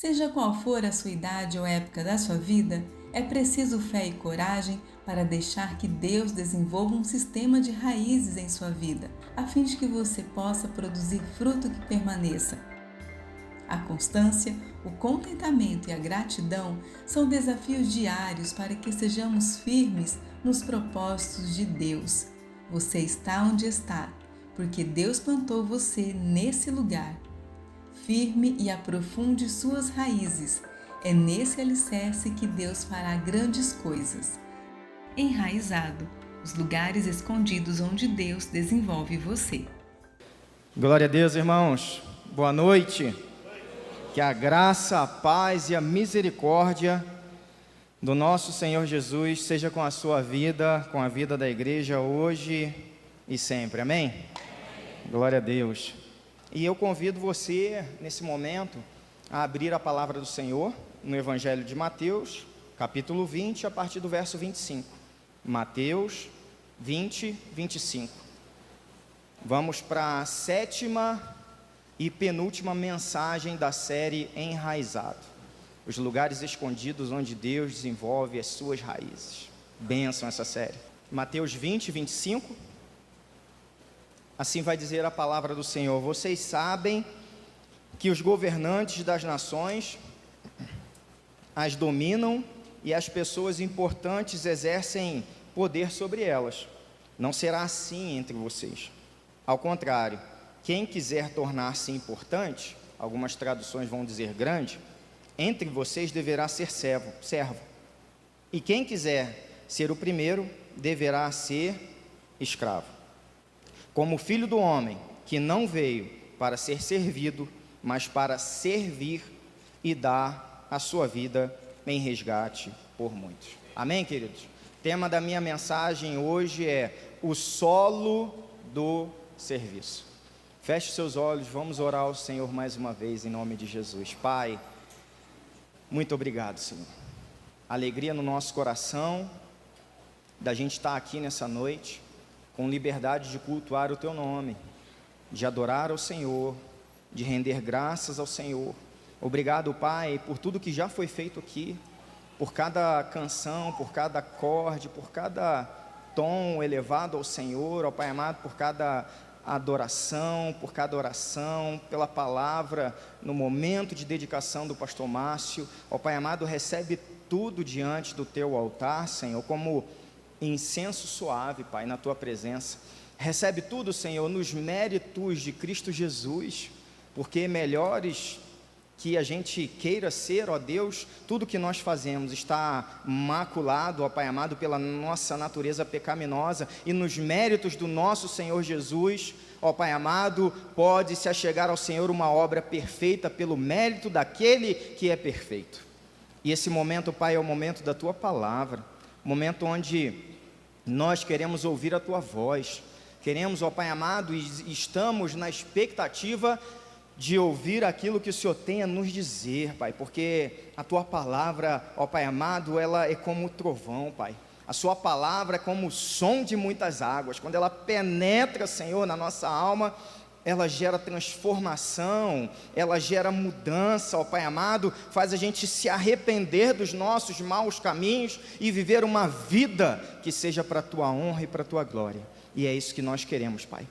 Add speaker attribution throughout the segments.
Speaker 1: Seja qual for a sua idade ou época da sua vida, é preciso fé e coragem para deixar que Deus desenvolva um sistema de raízes em sua vida, a fim de que você possa produzir fruto que permaneça. A constância, o contentamento e a gratidão são desafios diários para que sejamos firmes nos propósitos de Deus. Você está onde está, porque Deus plantou você nesse lugar. Firme e aprofunde suas raízes. É nesse alicerce que Deus fará grandes coisas. Enraizado, os lugares escondidos onde Deus desenvolve você.
Speaker 2: Glória a Deus, irmãos. Boa noite. Que a graça, a paz e a misericórdia do nosso Senhor Jesus seja com a sua vida, com a vida da igreja hoje e sempre. Amém? Amém. Glória a Deus. E eu convido você, nesse momento, a abrir a palavra do Senhor no Evangelho de Mateus, capítulo 20, a partir do verso 25. Mateus 20, 25. Vamos para a sétima e penúltima mensagem da série Enraizado. Os lugares escondidos onde Deus desenvolve as suas raízes. Bênção essa série. Mateus 20, 25. Assim vai dizer a palavra do Senhor: vocês sabem que os governantes das nações as dominam e as pessoas importantes exercem poder sobre elas. Não será assim entre vocês. Ao contrário, quem quiser tornar-se importante, algumas traduções vão dizer grande, entre vocês deverá ser servo. E quem quiser ser o primeiro, deverá ser escravo. Como o Filho do Homem, que não veio para ser servido, mas para servir e dar a sua vida em resgate por muitos. Amém, queridos? O tema da minha mensagem hoje é o solo do serviço. Feche seus olhos, vamos orar ao Senhor mais uma vez, em nome de Jesus. Pai, muito obrigado, Senhor. Alegria no nosso coração, da gente estar aqui nessa noite, com liberdade de cultuar o Teu nome, de adorar ao Senhor, de render graças ao Senhor. Obrigado, Pai, por tudo que já foi feito aqui, por cada canção, por cada acorde, por cada tom elevado ao Senhor, ó Pai amado, por cada adoração, por cada oração, pela palavra, no momento de dedicação do pastor Márcio. Ó Pai amado, recebe tudo diante do Teu altar, Senhor, como incenso suave, Pai, na Tua presença. Recebe tudo, Senhor, nos méritos de Cristo Jesus, porque melhores que a gente queira ser, ó Deus, tudo que nós fazemos está maculado, ó Pai amado, pela nossa natureza pecaminosa, e nos méritos do nosso Senhor Jesus, ó Pai amado, pode se achegar ao Senhor uma obra perfeita pelo mérito daquele que é perfeito. E esse momento, Pai, é o momento da Tua palavra, momento onde nós queremos ouvir a Tua voz, queremos, ó Pai amado, e estamos na expectativa de ouvir aquilo que o Senhor tem a nos dizer, Pai, porque a Tua palavra, ó Pai amado, ela é como o trovão, Pai. A Sua palavra é como o som de muitas águas. Quando ela penetra, Senhor, na nossa alma, ela gera transformação, ela gera mudança, ó Pai amado, faz a gente se arrepender dos nossos maus caminhos e viver uma vida que seja para a Tua honra e para a Tua glória. E é isso que nós queremos, Pai.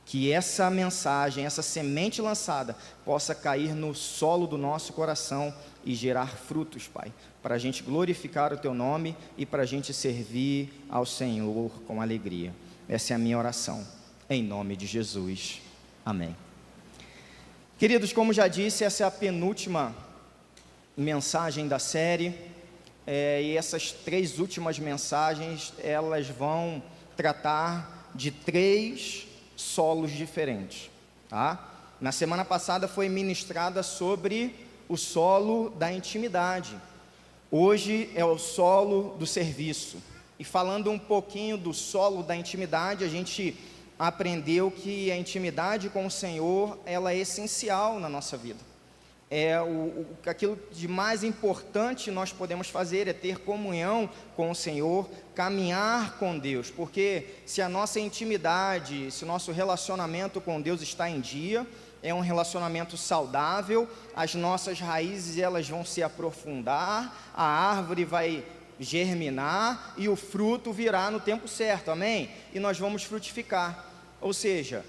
Speaker 2: Que essa mensagem, essa semente lançada, possa cair no solo do nosso coração e gerar frutos, Pai, para a gente glorificar o Teu nome e para a gente servir ao Senhor com alegria. Essa é a minha oração, em nome de Jesus. Amém. Queridos, como já disse, essa é a penúltima mensagem da série, e essas 3 últimas mensagens, elas vão tratar de 3 solos diferentes, tá? Na semana passada foi ministrada sobre o solo da intimidade. Hoje é o solo do serviço. E falando um pouquinho do solo da intimidade, a gente aprendeu que a intimidade com o Senhor, ela é essencial na nossa vida. Aquilo de mais importante nós podemos fazer é ter comunhão com o Senhor, caminhar com Deus, porque se a nossa intimidade, se o nosso relacionamento com Deus está em dia, é um relacionamento saudável, as nossas raízes elas vão se aprofundar, a árvore vai germinar e o fruto virá no tempo certo, amém? E nós vamos frutificar, ou seja,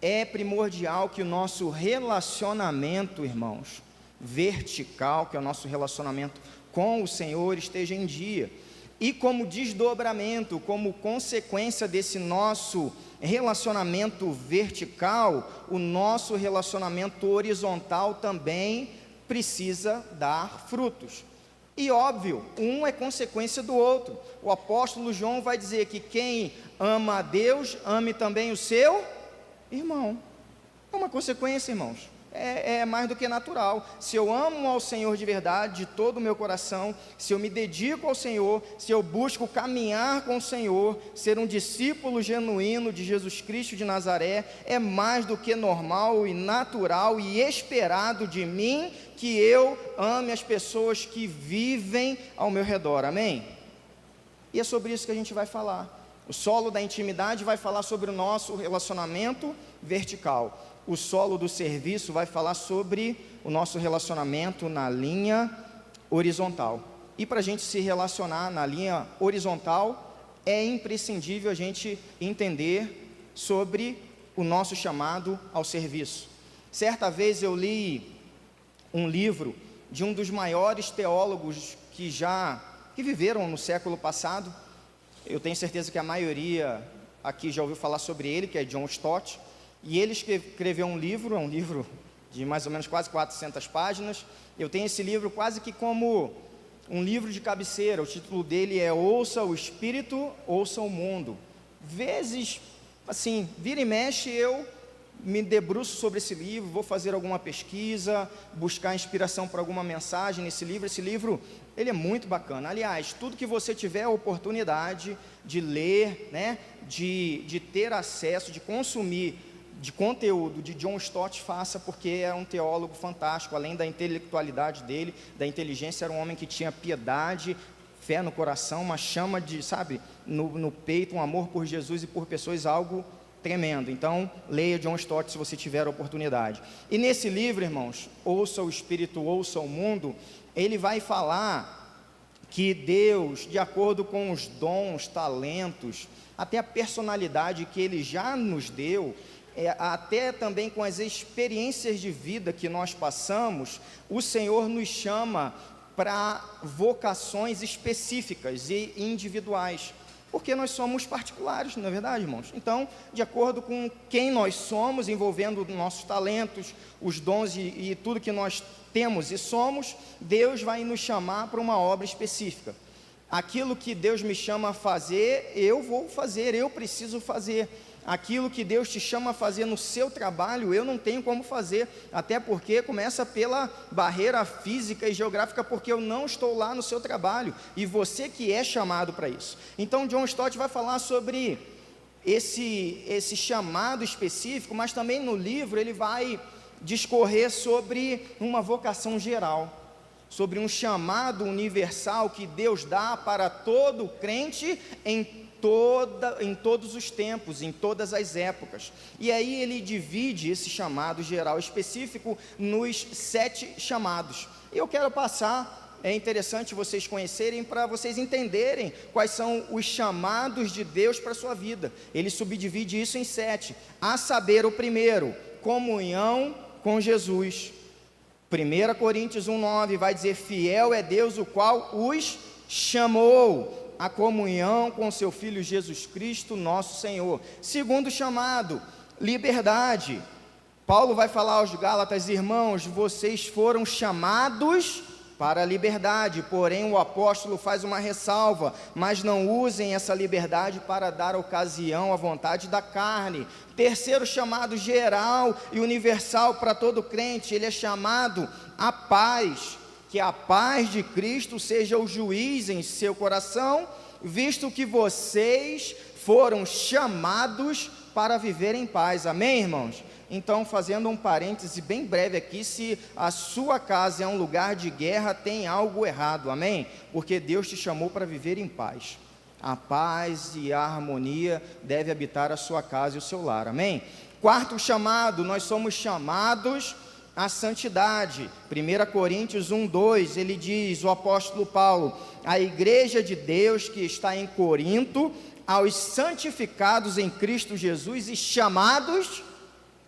Speaker 2: é primordial que o nosso relacionamento, irmãos, vertical, que é o nosso relacionamento com o Senhor, esteja em dia. E como desdobramento, como consequência desse nosso relacionamento vertical, o nosso relacionamento horizontal também precisa dar frutos. E óbvio, um é consequência do outro. O apóstolo João vai dizer que quem ama a Deus, ame também o seu irmão. É uma consequência, irmãos. É mais do que natural. Se eu amo ao Senhor de verdade, de todo o meu coração, se eu me dedico ao Senhor, se eu busco caminhar com o Senhor, ser um discípulo genuíno de Jesus Cristo de Nazaré, é mais do que normal e natural e esperado de mim que eu ame as pessoas que vivem ao meu redor, amém? E é sobre isso que a gente vai falar. O solo da intimidade vai falar sobre o nosso relacionamento vertical. O solo do serviço vai falar sobre o nosso relacionamento na linha horizontal. E para a gente se relacionar na linha horizontal, é imprescindível a gente entender sobre o nosso chamado ao serviço. Certa vez eu li um livro de um dos maiores teólogos que viveram no século passado. Eu tenho certeza que a maioria aqui já ouviu falar sobre ele, que é John Stott. E ele escreveu um livro de mais ou menos quase 400 páginas. Eu tenho esse livro quase que como um livro de cabeceira. O título dele é Ouça o Espírito, Ouça o Mundo. Vezes, assim, vira e mexe, eu me debruço sobre esse livro, vou fazer alguma pesquisa, buscar inspiração para alguma mensagem nesse livro. Esse livro, ele é muito bacana. Aliás, tudo que você tiver a oportunidade de ler, né, de ter acesso, de consumir de conteúdo de John Stott, faça, porque é um teólogo fantástico. Além da intelectualidade dele, da inteligência, era um homem que tinha piedade, fé no coração, uma chama de, no peito, um amor por Jesus e por pessoas, algo tremendo. Então, leia John Stott se você tiver a oportunidade. E nesse livro, irmãos, Ouça o Espírito, Ouça o Mundo, ele vai falar que Deus, de acordo com os dons, talentos, até a personalidade que Ele já nos deu, até também com as experiências de vida que nós passamos, o Senhor nos chama para vocações específicas e individuais, porque nós somos particulares, não é verdade, irmãos? Então, de acordo com quem nós somos, envolvendo nossos talentos, os dons e tudo que nós temos e somos, Deus vai nos chamar para uma obra específica. Aquilo que Deus me chama a fazer, eu vou fazer, eu preciso fazer. Aquilo que Deus te chama a fazer no seu trabalho, eu não tenho como fazer, até porque começa pela barreira física e geográfica, porque eu não estou lá no seu trabalho, e você que é chamado para isso. Então, John Stott vai falar sobre esse chamado específico, mas também no livro ele vai discorrer sobre uma vocação geral, sobre um chamado universal que Deus dá para todo crente em todos os tempos, em todas as épocas. E aí ele divide esse chamado geral específico nos 7 chamados. E eu quero passar, é interessante vocês conhecerem, para vocês entenderem quais são os chamados de Deus para a sua vida. Ele subdivide isso em 7, a saber, o primeiro, comunhão com Jesus. 1 Coríntios 1,9 vai dizer: fiel é Deus, o qual os chamou a comunhão com seu Filho Jesus Cristo, nosso Senhor. Segundo chamado, liberdade. Paulo vai falar aos Gálatas: irmãos, vocês foram chamados para a liberdade, porém o apóstolo faz uma ressalva: mas não usem essa liberdade para dar ocasião à vontade da carne. Terceiro chamado, geral e universal para todo crente, ele é chamado à paz. Que a paz de Cristo seja o juiz em seu coração, visto que vocês foram chamados para viver em paz. Amém, irmãos? Então, fazendo um parêntese bem breve aqui, se a sua casa é um lugar de guerra, tem algo errado, amém? Porque Deus te chamou para viver em paz. A paz e a harmonia deve habitar a sua casa e o seu lar, amém? Quarto chamado, nós somos chamados à santidade. 1 Coríntios 1:2, ele diz, o apóstolo Paulo, a igreja de Deus que está em Corinto, aos santificados em Cristo Jesus e chamados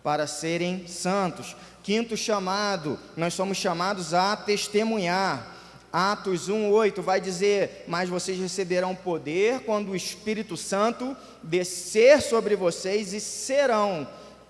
Speaker 2: para serem santos. Quinto chamado, nós somos chamados a testemunhar. Atos 1:8 vai dizer, mas vocês receberão poder quando o Espírito Santo descer sobre vocês e serão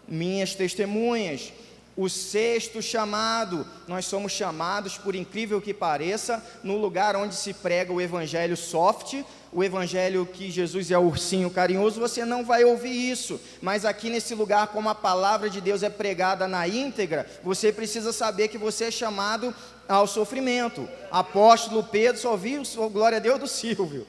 Speaker 2: minhas testemunhas. O sexto chamado, nós somos chamados, por incrível que pareça, no lugar onde se prega o evangelho soft, o evangelho que Jesus é o ursinho carinhoso, você não vai ouvir isso, mas aqui nesse lugar, como a palavra de Deus é pregada na íntegra, você precisa saber que você é chamado ao sofrimento. Apóstolo Pedro, só viu, glória a Deus, do Silvio.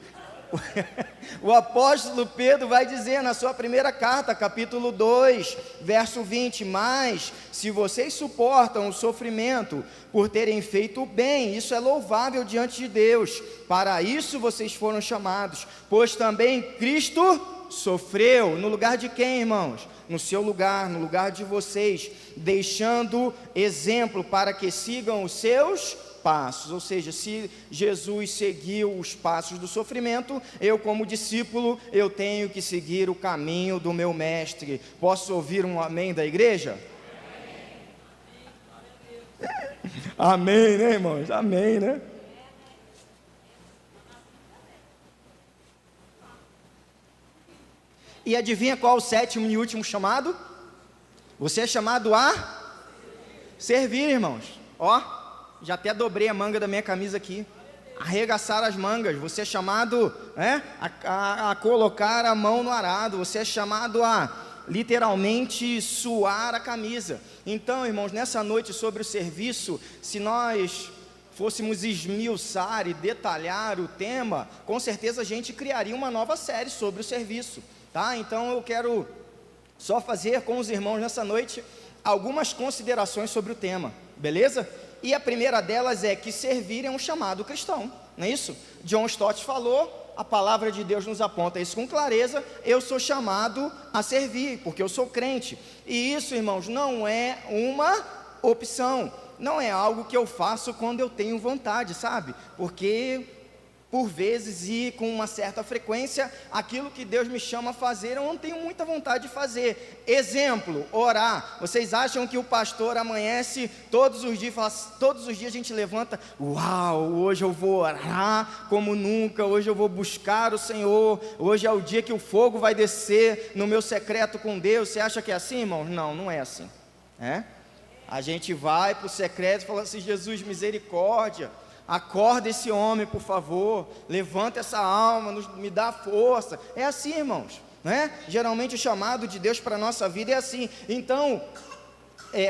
Speaker 2: O apóstolo Pedro vai dizer na sua primeira carta, capítulo 2, verso 20, mas se vocês suportam o sofrimento por terem feito o bem, isso é louvável diante de Deus, para isso vocês foram chamados, pois também Cristo sofreu, no lugar de quem, irmãos? No seu lugar, no lugar de vocês, deixando exemplo para que sigam os seus passos, ou seja, se Jesus seguiu os passos do sofrimento, eu como discípulo, eu tenho que seguir o caminho do meu mestre. Posso ouvir um amém da igreja? Amém, né, irmãos? Amém, né? E adivinha qual é o sétimo e último chamado? Você é chamado a servir, irmãos. Ó, já até dobrei a manga da minha camisa aqui. Arregaçar as mangas. Você é chamado a colocar a mão no arado. Você é chamado a literalmente suar a camisa. Então, irmãos, nessa noite sobre o serviço, se nós fôssemos esmiuçar e detalhar o tema, com certeza a gente criaria uma nova série sobre o serviço, tá? Então eu quero só fazer com os irmãos nessa noite algumas considerações sobre o tema, beleza? E a primeira delas é que servir é um chamado cristão, não é isso? John Stott falou, a palavra de Deus nos aponta isso com clareza, eu sou chamado a servir, porque eu sou crente, e isso, irmãos, não é uma opção, não é algo que eu faço quando eu tenho vontade, sabe? Porque por vezes e com uma certa frequência, aquilo que Deus me chama a fazer, eu não tenho muita vontade de fazer. Exemplo, orar. Vocês acham que o pastor amanhece todos os dias, todos os dias a gente levanta, uau, hoje eu vou orar como nunca, hoje eu vou buscar o Senhor, hoje é o dia que o fogo vai descer no meu secreto com Deus. Você acha que é assim, irmão? Não, não é assim. A gente vai para o secreto e fala assim, Jesus, misericórdia, acorda esse homem, por favor, levanta essa alma, me dá força. É assim, irmãos, né? Geralmente o chamado de Deus para a nossa vida é assim. Então,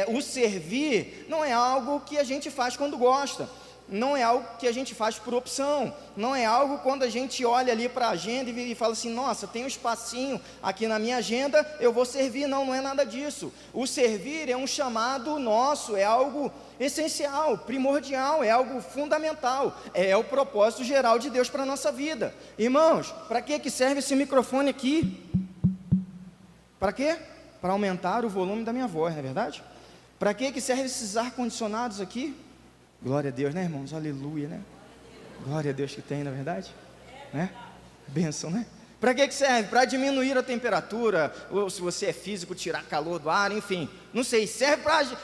Speaker 2: o servir não é algo que a gente faz quando gosta, não é algo que a gente faz por opção, não é algo quando a gente olha ali para a agenda e fala assim, nossa, tem um espacinho aqui na minha agenda, eu vou servir. Não, não é nada disso. O servir é um chamado nosso, é algo essencial, primordial, é algo fundamental, é o propósito geral de Deus para a nossa vida. Irmãos, para que serve esse microfone aqui? Para quê? Para aumentar o volume da minha voz, não é verdade? Para que serve esses ar-condicionados aqui? Glória a Deus, né, irmãos? Aleluia, né? Glória a Deus que tem, na verdade, né? Bênção, né? Para que serve? Para diminuir a temperatura, ou se você é físico, tirar calor do ar, enfim, não sei, serve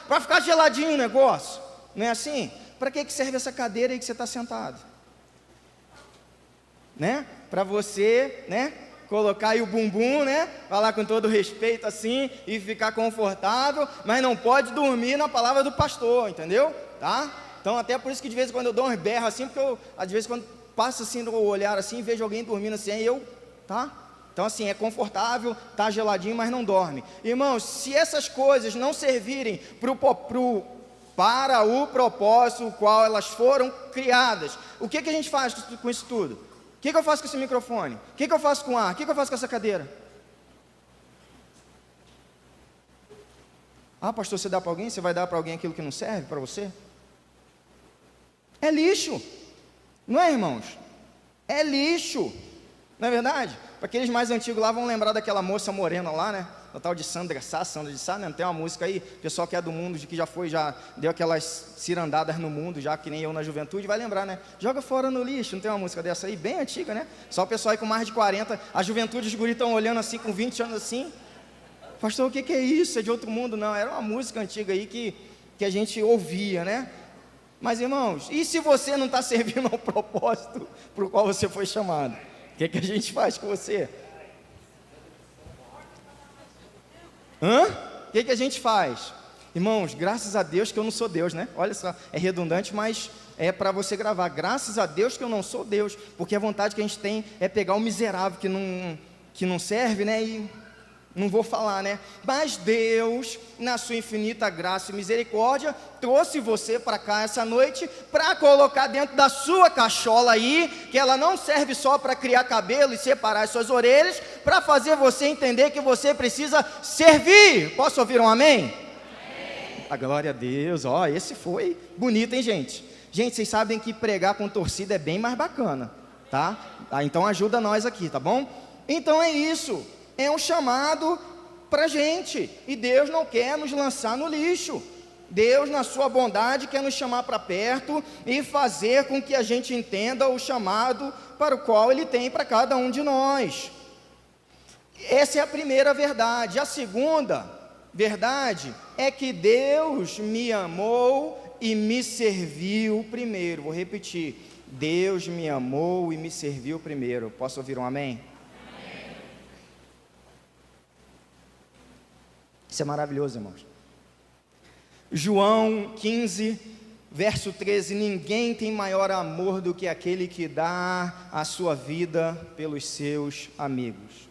Speaker 2: para ficar geladinho o negócio, não é assim? Para que serve essa cadeira aí que você está sentado? Né? Para você, né? Colocar aí o bumbum, né? Falar com todo respeito assim e ficar confortável, mas não pode dormir na palavra do pastor, entendeu? Tá? Então até por isso que de vez em quando eu dou uns berros assim, porque eu, às vezes quando passo assim no olhar assim, vejo alguém dormindo assim, aí eu, tá? Então assim, é confortável, tá geladinho, mas não dorme. Irmãos, se essas coisas não servirem para o propósito o qual elas foram criadas, o que a gente faz com isso tudo? O que eu faço com esse microfone? O que eu faço com o ar? O que eu faço com essa cadeira? Ah, pastor, você dá para alguém? Você vai dar para alguém aquilo que não serve para você? É lixo. Não é, irmãos? É lixo. Não é verdade? Para aqueles mais antigos lá vão lembrar daquela moça morena lá, né? O tal de Sandra de Sá, né? Não tem uma música aí, o pessoal que é do mundo, de que já deu aquelas cirandadas no mundo, já que nem eu na juventude, vai lembrar, né? Joga fora no lixo, não tem uma música dessa aí, bem antiga, né? Só o pessoal aí com mais de 40, a juventude, os guris estão olhando assim, com 20 anos assim. Pastor, o que é isso? É de outro mundo? Não, era uma música antiga aí que a gente ouvia, né? Mas, irmãos, e se você não está servindo ao propósito para o qual você foi chamado? O que a gente faz com você? O que a gente faz? Irmãos, graças a Deus que eu não sou Deus, né? Olha só, é redundante, mas é para você gravar. Graças a Deus que eu não sou Deus, porque a vontade que a gente tem é pegar o miserável que não serve, né? E não vou falar, né? Mas Deus, na sua infinita graça e misericórdia, trouxe você para cá essa noite para colocar dentro da sua cachola aí, que ela não serve só para criar cabelo e separar as suas orelhas, para fazer você entender que você precisa servir. Posso ouvir um amém? Amém. A glória a Deus. Ó, esse foi bonito, hein, gente? Gente, vocês sabem que pregar com torcida é bem mais bacana, tá? Então ajuda nós aqui, tá bom? Então é isso. É um chamado para a gente, e Deus não quer nos lançar no lixo. Deus, na sua bondade, quer nos chamar para perto e fazer com que a gente entenda o chamado para o qual Ele tem para cada um de nós. Essa é a primeira verdade. A segunda verdade é que Deus me amou e me serviu primeiro. Vou repetir: Deus me amou e me serviu primeiro. Posso ouvir um amém? Isso é maravilhoso, irmãos. João 15, verso 13: ninguém tem maior amor do que aquele que dá a sua vida pelos seus amigos.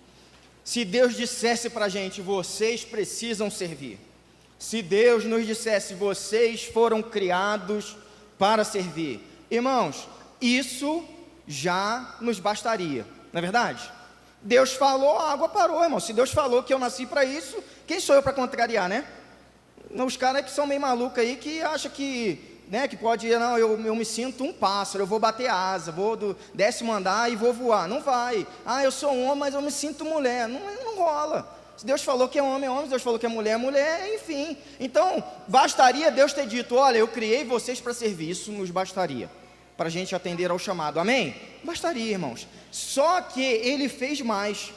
Speaker 2: Se Deus dissesse para a gente, vocês precisam servir. Se Deus nos dissesse, vocês foram criados para servir. Irmãos, isso já nos bastaria, não é verdade? Deus falou, a água parou, irmão. Se Deus falou que eu nasci para isso, quem sou eu para contrariar, né? Os caras que são meio malucos aí, que acham que, né, que pode, não, eu me sinto um pássaro, eu vou bater asa, vou do 10º andar e vou voar. Não vai. Ah, eu sou homem, mas eu me sinto mulher. Não rola. Se Deus falou que é homem, se Deus falou que é mulher, enfim. Então, bastaria Deus ter dito, olha, eu criei vocês para servir. Isso nos bastaria, para a gente atender ao chamado, amém? Bastaria, irmãos. Só que Ele fez mais.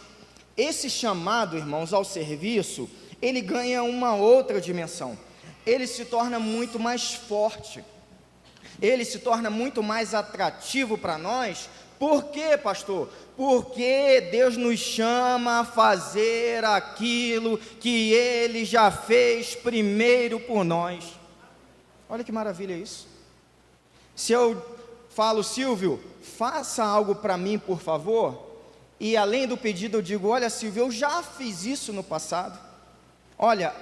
Speaker 2: Esse chamado, irmãos, ao serviço, ele ganha uma outra dimensão. Ele se torna muito mais forte. Ele se torna muito mais atrativo para nós. Por quê, pastor? Porque Deus nos chama a fazer aquilo que Ele já fez primeiro por nós. Olha que maravilha isso. Se eu falo, Silvio, faça algo para mim, por favor, e além do pedido eu digo, olha, Silvio, eu já fiz isso no passado, olha,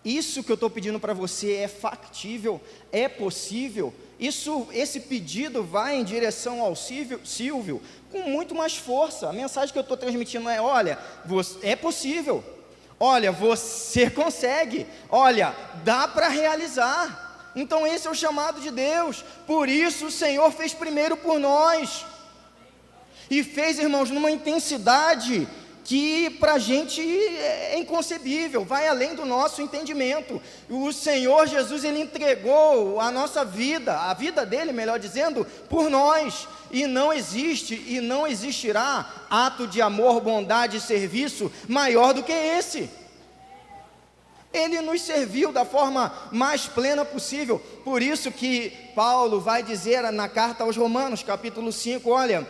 Speaker 2: isso que eu estou pedindo para você é factível, é possível, esse pedido vai em direção ao Silvio com muito mais força. A mensagem que eu estou transmitindo é, olha, é possível, olha, você consegue, olha, dá para realizar. Então esse é o chamado de Deus. Por isso o Senhor fez primeiro por nós, e fez, irmãos, numa intensidade que para a gente é inconcebível, vai além do nosso entendimento. O Senhor Jesus, Ele entregou a nossa vida, a vida dele, melhor dizendo, por nós, e não existe e não existirá ato de amor, bondade e serviço maior do que esse. Ele nos serviu da forma mais plena possível. Por isso que Paulo vai dizer na carta aos Romanos, capítulo 5, olha,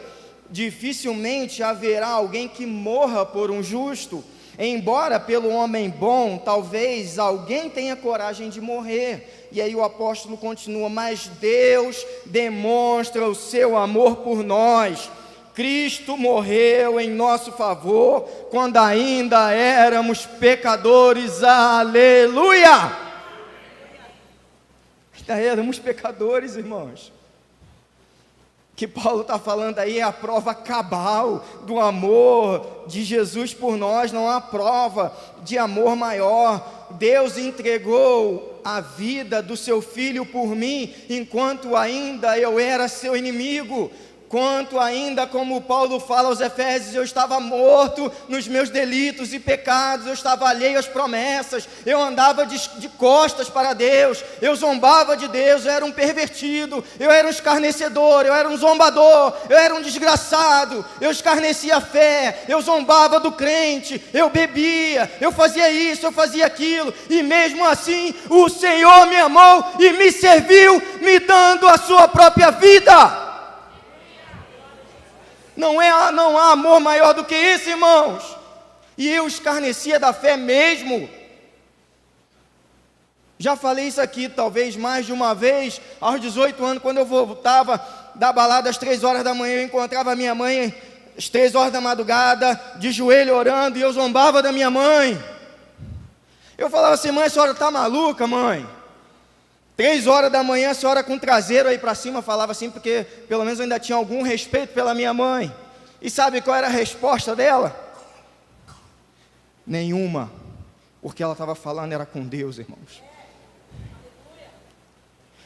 Speaker 2: dificilmente haverá alguém que morra por um justo, embora pelo homem bom, talvez alguém tenha coragem de morrer. E aí o apóstolo continua, mas Deus demonstra o seu amor por nós. Cristo morreu em nosso favor, quando ainda éramos pecadores, aleluia! Ainda éramos pecadores, irmãos. que Paulo está falando aí é a prova cabal do amor de Jesus por nós. Não há prova de amor maior. Deus entregou a vida do seu Filho por mim, enquanto ainda eu era seu inimigo. Quanto ainda, como Paulo fala aos Efésios, eu estava morto nos meus delitos e pecados, eu estava alheio às promessas, eu andava de costas para Deus, eu zombava de Deus, eu era um pervertido, eu era um escarnecedor, eu era um zombador, eu era um desgraçado, eu escarnecia a fé, eu zombava do crente, eu bebia, eu fazia isso, eu fazia aquilo, e mesmo assim o Senhor me amou e me serviu, me dando a sua própria vida. Não há amor maior do que esse, irmãos. E eu escarnecia da fé mesmo. Já falei isso aqui talvez mais de uma vez. Aos 18 anos, quando eu voltava da balada às 3 horas da manhã, eu encontrava a minha mãe às 3 horas da madrugada, de joelho orando, e eu zombava da minha mãe. Eu falava assim: mãe, a senhora está maluca, mãe? 3 horas da manhã, a senhora com o traseiro aí para cima, falava assim, porque pelo menos eu ainda tinha algum respeito pela minha mãe. E sabe qual era a resposta dela? Nenhuma, porque ela estava falando era com Deus, irmãos.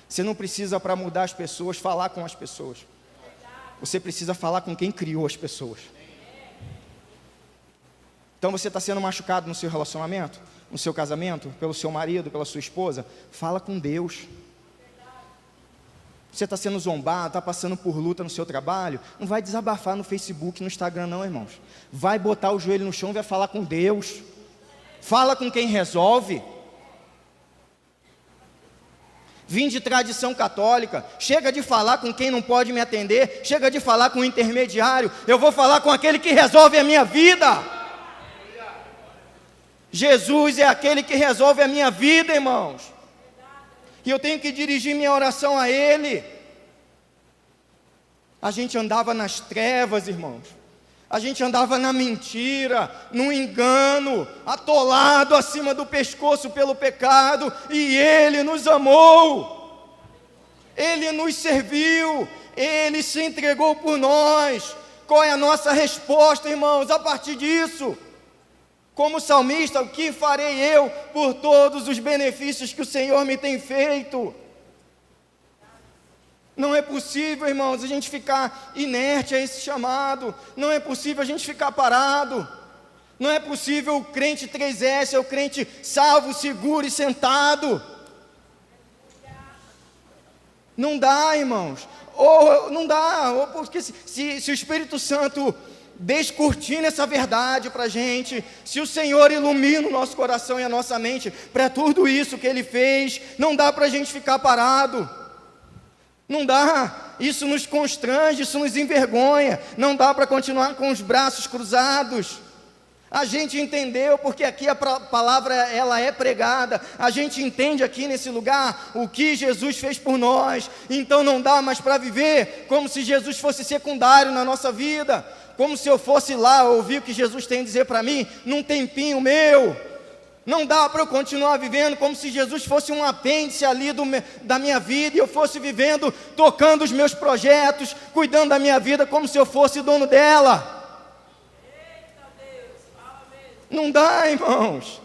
Speaker 2: Você não precisa, para mudar as pessoas, falar com as pessoas. Você precisa falar com quem criou as pessoas. Então você está sendo machucado no seu relacionamento, no seu casamento, pelo seu marido, pela sua esposa, fala com Deus. Você está sendo zombado, está passando por luta no seu trabalho, não vai desabafar no Facebook, no Instagram não, irmãos. Vai botar o joelho no chão e vai falar com Deus. Fala com quem resolve. Vim de tradição católica, chega de falar com quem não pode me atender, chega de falar com o intermediário, eu vou falar com aquele que resolve a minha vida. Jesus é aquele que resolve a minha vida, irmãos. E eu tenho que dirigir minha oração a Ele. A gente andava nas trevas, irmãos. A gente andava na mentira, no engano, atolado acima do pescoço pelo pecado. E Ele nos amou. Ele nos serviu. Ele se entregou por nós. Qual é a nossa resposta, irmãos, a partir disso? Como salmista, o que farei eu por todos os benefícios que o Senhor me tem feito? Não é possível, irmãos, a gente ficar inerte a esse chamado. Não é possível a gente ficar parado. Não é possível o crente 3S, o crente salvo, seguro e sentado. Não dá, irmãos. Não dá, porque se o Espírito Santo descortina essa verdade para a gente, se o Senhor ilumina o nosso coração e a nossa mente para tudo isso que Ele fez, não dá para a gente ficar parado, não dá, isso nos constrange, isso nos envergonha, não dá para continuar com os braços cruzados. A gente entendeu, porque aqui a palavra ela é pregada, a gente entende aqui nesse lugar o que Jesus fez por nós, então não dá mais para viver como se Jesus fosse secundário na nossa vida, como se eu fosse lá ouvir o que Jesus tem a dizer para mim, num tempinho meu. Não dá para eu continuar vivendo como se Jesus fosse um apêndice ali da minha vida, e eu fosse vivendo, tocando os meus projetos, cuidando da minha vida como se eu fosse dono dela. Não dá, irmãos.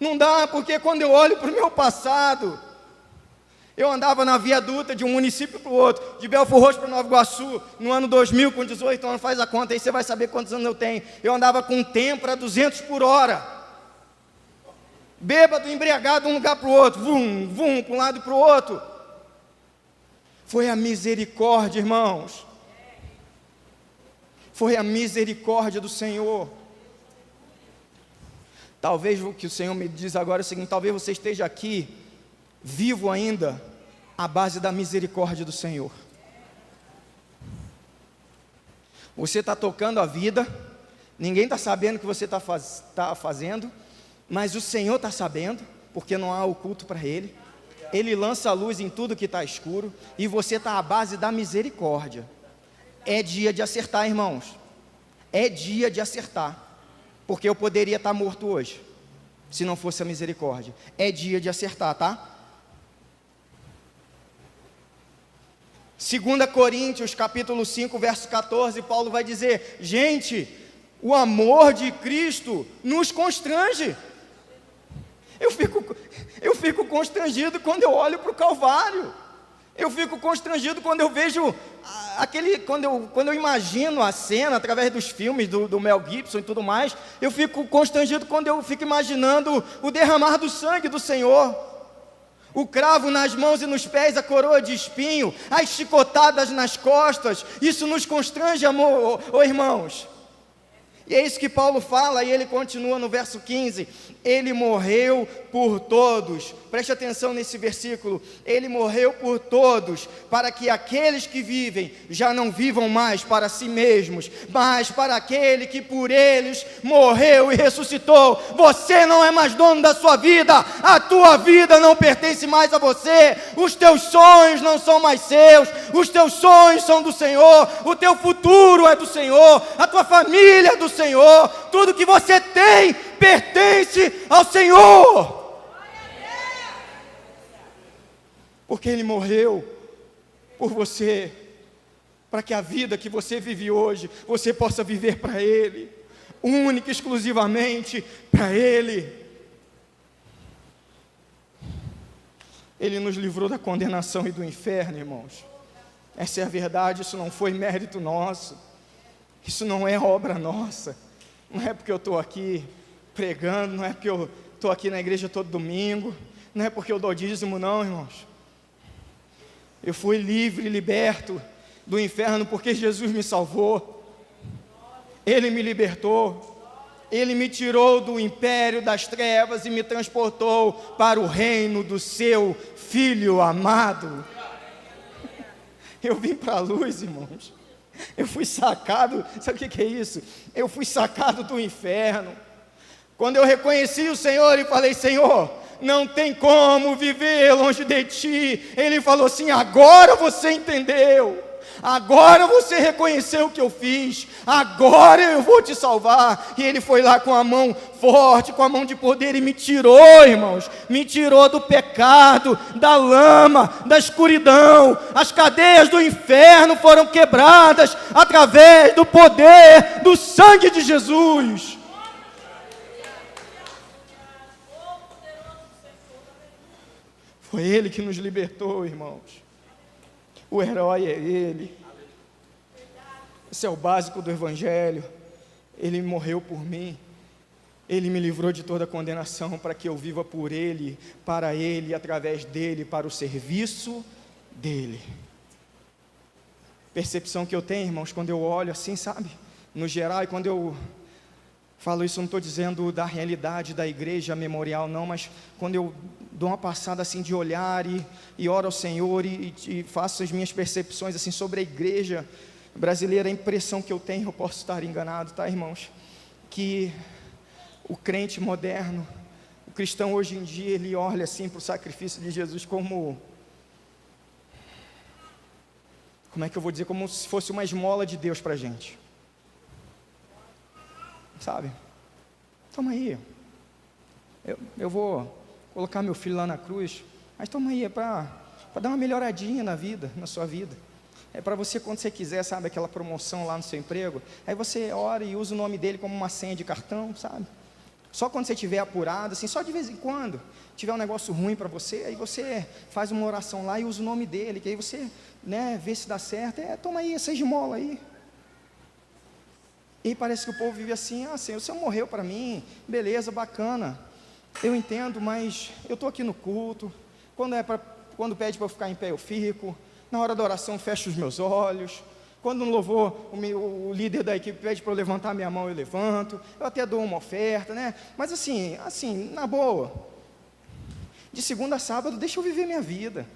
Speaker 2: Não dá, porque quando eu olho para o meu passado, eu andava na via adulta de um município para o outro, de Belford Roxo para Nova Iguaçu, no ano 2000, com 18 anos, faz a conta, aí você vai saber quantos anos eu tenho. Eu andava com um tempo a 200 por hora, bêbado, embriagado de um lugar para o outro, vum, vum, para um lado e para o outro. Foi a misericórdia, irmãos. Foi a misericórdia do Senhor. Talvez o que o Senhor me diz agora é o seguinte: talvez você esteja aqui vivo ainda à base da misericórdia do Senhor. Você está tocando a vida, ninguém está sabendo o que você está fazendo, mas o Senhor está sabendo, porque não há oculto para Ele. Ele lança a luz em tudo que está escuro, e você está à base da misericórdia. É dia de acertar, irmãos. É dia de acertar, porque eu poderia estar morto hoje, se não fosse a misericórdia. É dia de acertar, tá? 2 Coríntios, capítulo 5, verso 14, Paulo vai dizer: gente, o amor de Cristo nos constrange. Eu fico constrangido quando eu olho para o Calvário. Eu fico constrangido quando eu vejo quando eu imagino a cena através dos filmes do Mel Gibson e tudo mais. Eu fico constrangido quando eu fico imaginando o derramar do sangue do Senhor, o cravo nas mãos e nos pés, a coroa de espinho, as chicotadas nas costas. Isso nos constrange, amor, irmãos. E é isso que Paulo fala, e ele continua no verso 15: ele morreu por todos. Preste atenção nesse versículo: ele morreu por todos, para que aqueles que vivem já não vivam mais para si mesmos, mas para aquele que por eles morreu e ressuscitou. Você não é mais dono da sua vida, a tua vida não pertence mais a você, os teus sonhos não são mais seus, os teus sonhos são do Senhor, o teu futuro é do Senhor, a tua família é do Senhor, tudo que você tem pertence ao Senhor, porque Ele morreu por você, para que a vida que você vive hoje, você possa viver para Ele, única e exclusivamente para Ele. Ele nos livrou da condenação e do inferno, irmãos. Essa é a verdade, isso não foi mérito nosso, isso não é obra nossa, não é porque eu estou aqui pregando, não é porque eu estou aqui na igreja todo domingo, não é porque eu dou dízimo, não, irmãos. Eu fui livre e liberto do inferno porque Jesus me salvou, Ele me libertou, Ele me tirou do império das trevas e me transportou para o reino do seu Filho amado. Eu vim para a luz, irmãos. Eu fui sacado, sabe o que é isso? Eu fui sacado do inferno. Quando eu reconheci o Senhor e falei: Senhor, não tem como viver longe de Ti. Ele falou assim: agora você entendeu, agora você reconheceu o que eu fiz, agora eu vou te salvar. E Ele foi lá com a mão forte, com a mão de poder e me tirou, irmãos, me tirou do pecado, da lama, da escuridão. As cadeias do inferno foram quebradas através do poder do sangue de Jesus. Foi Ele que nos libertou, irmãos. O herói é Ele. Esse é o básico do Evangelho. Ele morreu por mim. Ele me livrou de toda condenação para que eu viva por Ele, para Ele, através dEle, para o serviço dEle. Percepção que eu tenho, irmãos, quando eu olho assim, sabe? No geral, e quando eu falo isso, não estou dizendo da realidade da igreja memorial, não, mas quando eu dou uma passada assim de olhar e oro ao Senhor e faço as minhas percepções assim sobre a igreja brasileira, a impressão que eu tenho, eu posso estar enganado, tá, irmãos? Que o crente moderno, o cristão hoje em dia, ele olha assim para o sacrifício de Jesus como é que eu vou dizer, como se fosse uma esmola de Deus para a gente. Sabe? Toma aí. Eu vou colocar meu filho lá na cruz, mas toma aí, é para dar uma melhoradinha na vida, na sua vida. É para você, quando você quiser, sabe, aquela promoção lá no seu emprego, aí você ora e usa o nome dele como uma senha de cartão, sabe? Só quando você estiver apurado, assim, só de vez em quando, tiver um negócio ruim para você, aí você faz uma oração lá e usa o nome dele, que aí você, né, vê se dá certo. Toma aí, essa esmola aí. E parece que o povo vive assim: Senhor, o Senhor morreu para mim, beleza, bacana, eu entendo, mas eu estou aqui no culto, quando pede para eu ficar em pé eu fico, na hora da oração fecho os meus olhos, quando no louvor o líder da equipe pede para eu levantar minha mão, eu levanto, eu até dou uma oferta, né? Mas assim, na boa, de segunda a sábado, deixa eu viver minha vida,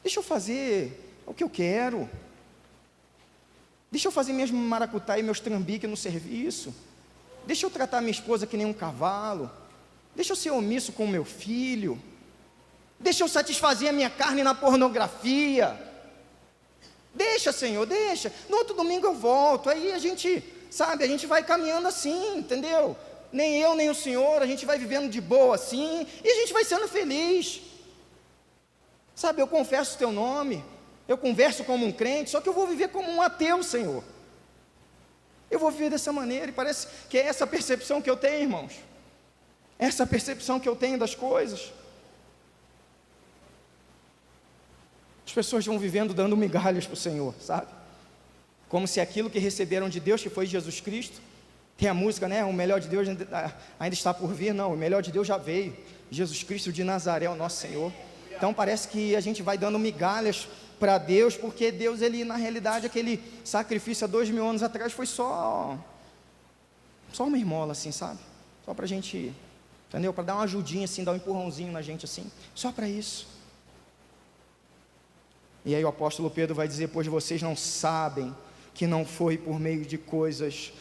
Speaker 2: deixa eu fazer o que eu quero, deixa eu fazer minhas maracutaia e meus trambique no serviço, deixa eu tratar minha esposa que nem um cavalo, deixa eu ser omisso com o meu filho, deixa eu satisfazer a minha carne na pornografia, deixa, Senhor, deixa, no outro domingo eu volto. Aí a gente vai caminhando assim, entendeu? Nem eu, nem o Senhor, a gente vai vivendo de boa assim, e a gente vai sendo feliz. Sabe, eu confesso o teu nome, eu converso como um crente, só que eu vou viver como um ateu, Senhor. Eu vou viver dessa maneira, e parece que é essa percepção que eu tenho, irmãos. Essa percepção que eu tenho das coisas. As pessoas vão vivendo dando migalhas para o Senhor, sabe? Como se aquilo que receberam de Deus, que foi Jesus Cristo, tem a música, né? O melhor de Deus ainda está por vir. Não, o melhor de Deus já veio. Jesus Cristo de Nazaré, o nosso Senhor. Então parece que a gente vai dando migalhas para Deus, porque Deus, ele, na realidade, aquele sacrifício há 2000 anos atrás foi só uma esmola, assim, sabe? Só para a gente, entendeu? Para dar uma ajudinha, assim, dar um empurrãozinho na gente, assim, só para isso. E aí o apóstolo Pedro vai dizer: pois vocês não sabem que não foi por meio de coisas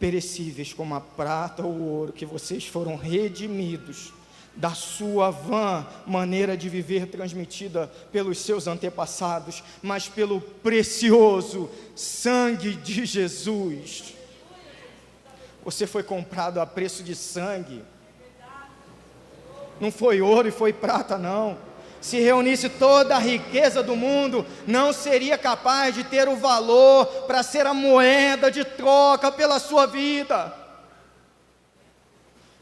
Speaker 2: perecíveis como a prata ou o ouro que vocês foram redimidos da sua vã maneira de viver transmitida pelos seus antepassados, mas pelo precioso sangue de Jesus. Você foi comprado a preço de sangue. Não foi ouro e foi prata, não. Se reunisse toda a riqueza do mundo, não seria capaz de ter o valor para ser a moeda de troca pela sua vida.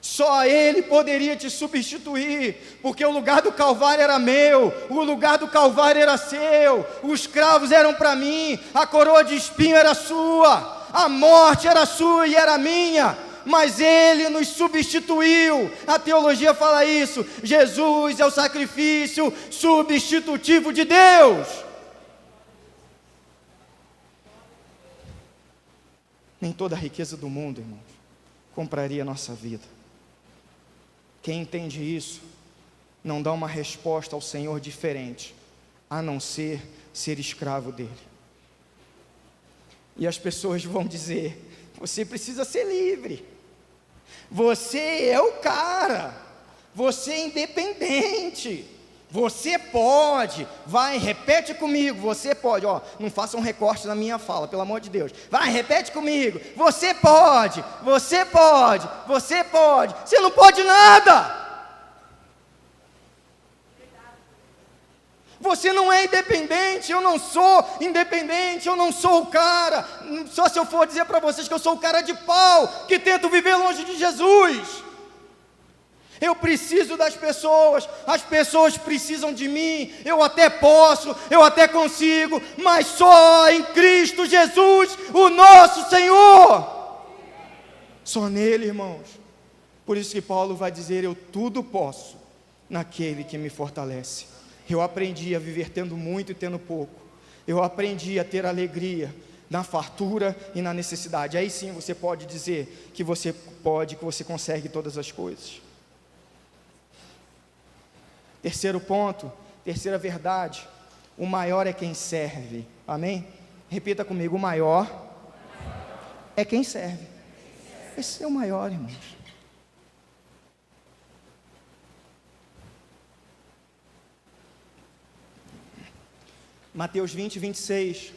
Speaker 2: Só Ele poderia te substituir, porque o lugar do Calvário era meu, o lugar do Calvário era seu, os cravos eram para mim, a coroa de espinho era sua, a morte era sua e era minha, mas Ele nos substituiu. A teologia fala isso: Jesus é o sacrifício substitutivo de Deus. Nem toda a riqueza do mundo, irmãos, compraria a nossa vida. Quem entende isso, não dá uma resposta ao Senhor diferente, a não ser escravo dele. E as pessoas vão dizer: você precisa ser livre, você é o cara, você é independente, você pode, vai, repete comigo, você pode, não faça um recorte na minha fala, pelo amor de Deus, vai, repete comigo, você pode, você pode, você pode, você não pode nada. Você não é independente, eu não sou independente, eu não sou o cara, só se eu for dizer para vocês que eu sou o cara de pau, que tento viver longe de Jesus. Eu preciso das pessoas, as pessoas precisam de mim, eu até posso, eu até consigo, mas só em Cristo Jesus, o nosso Senhor. Só nele, irmãos. Por isso que Paulo vai dizer: eu tudo posso naquele que me fortalece. Eu aprendi a viver tendo muito e tendo pouco. Eu aprendi a ter alegria na fartura e na necessidade. Aí sim você pode dizer que você pode, que você consegue todas as coisas. Terceiro ponto, terceira verdade: o maior é quem serve. Amém? Repita comigo: o maior é quem serve. Esse é o maior, irmãos. Mateus 20, 26.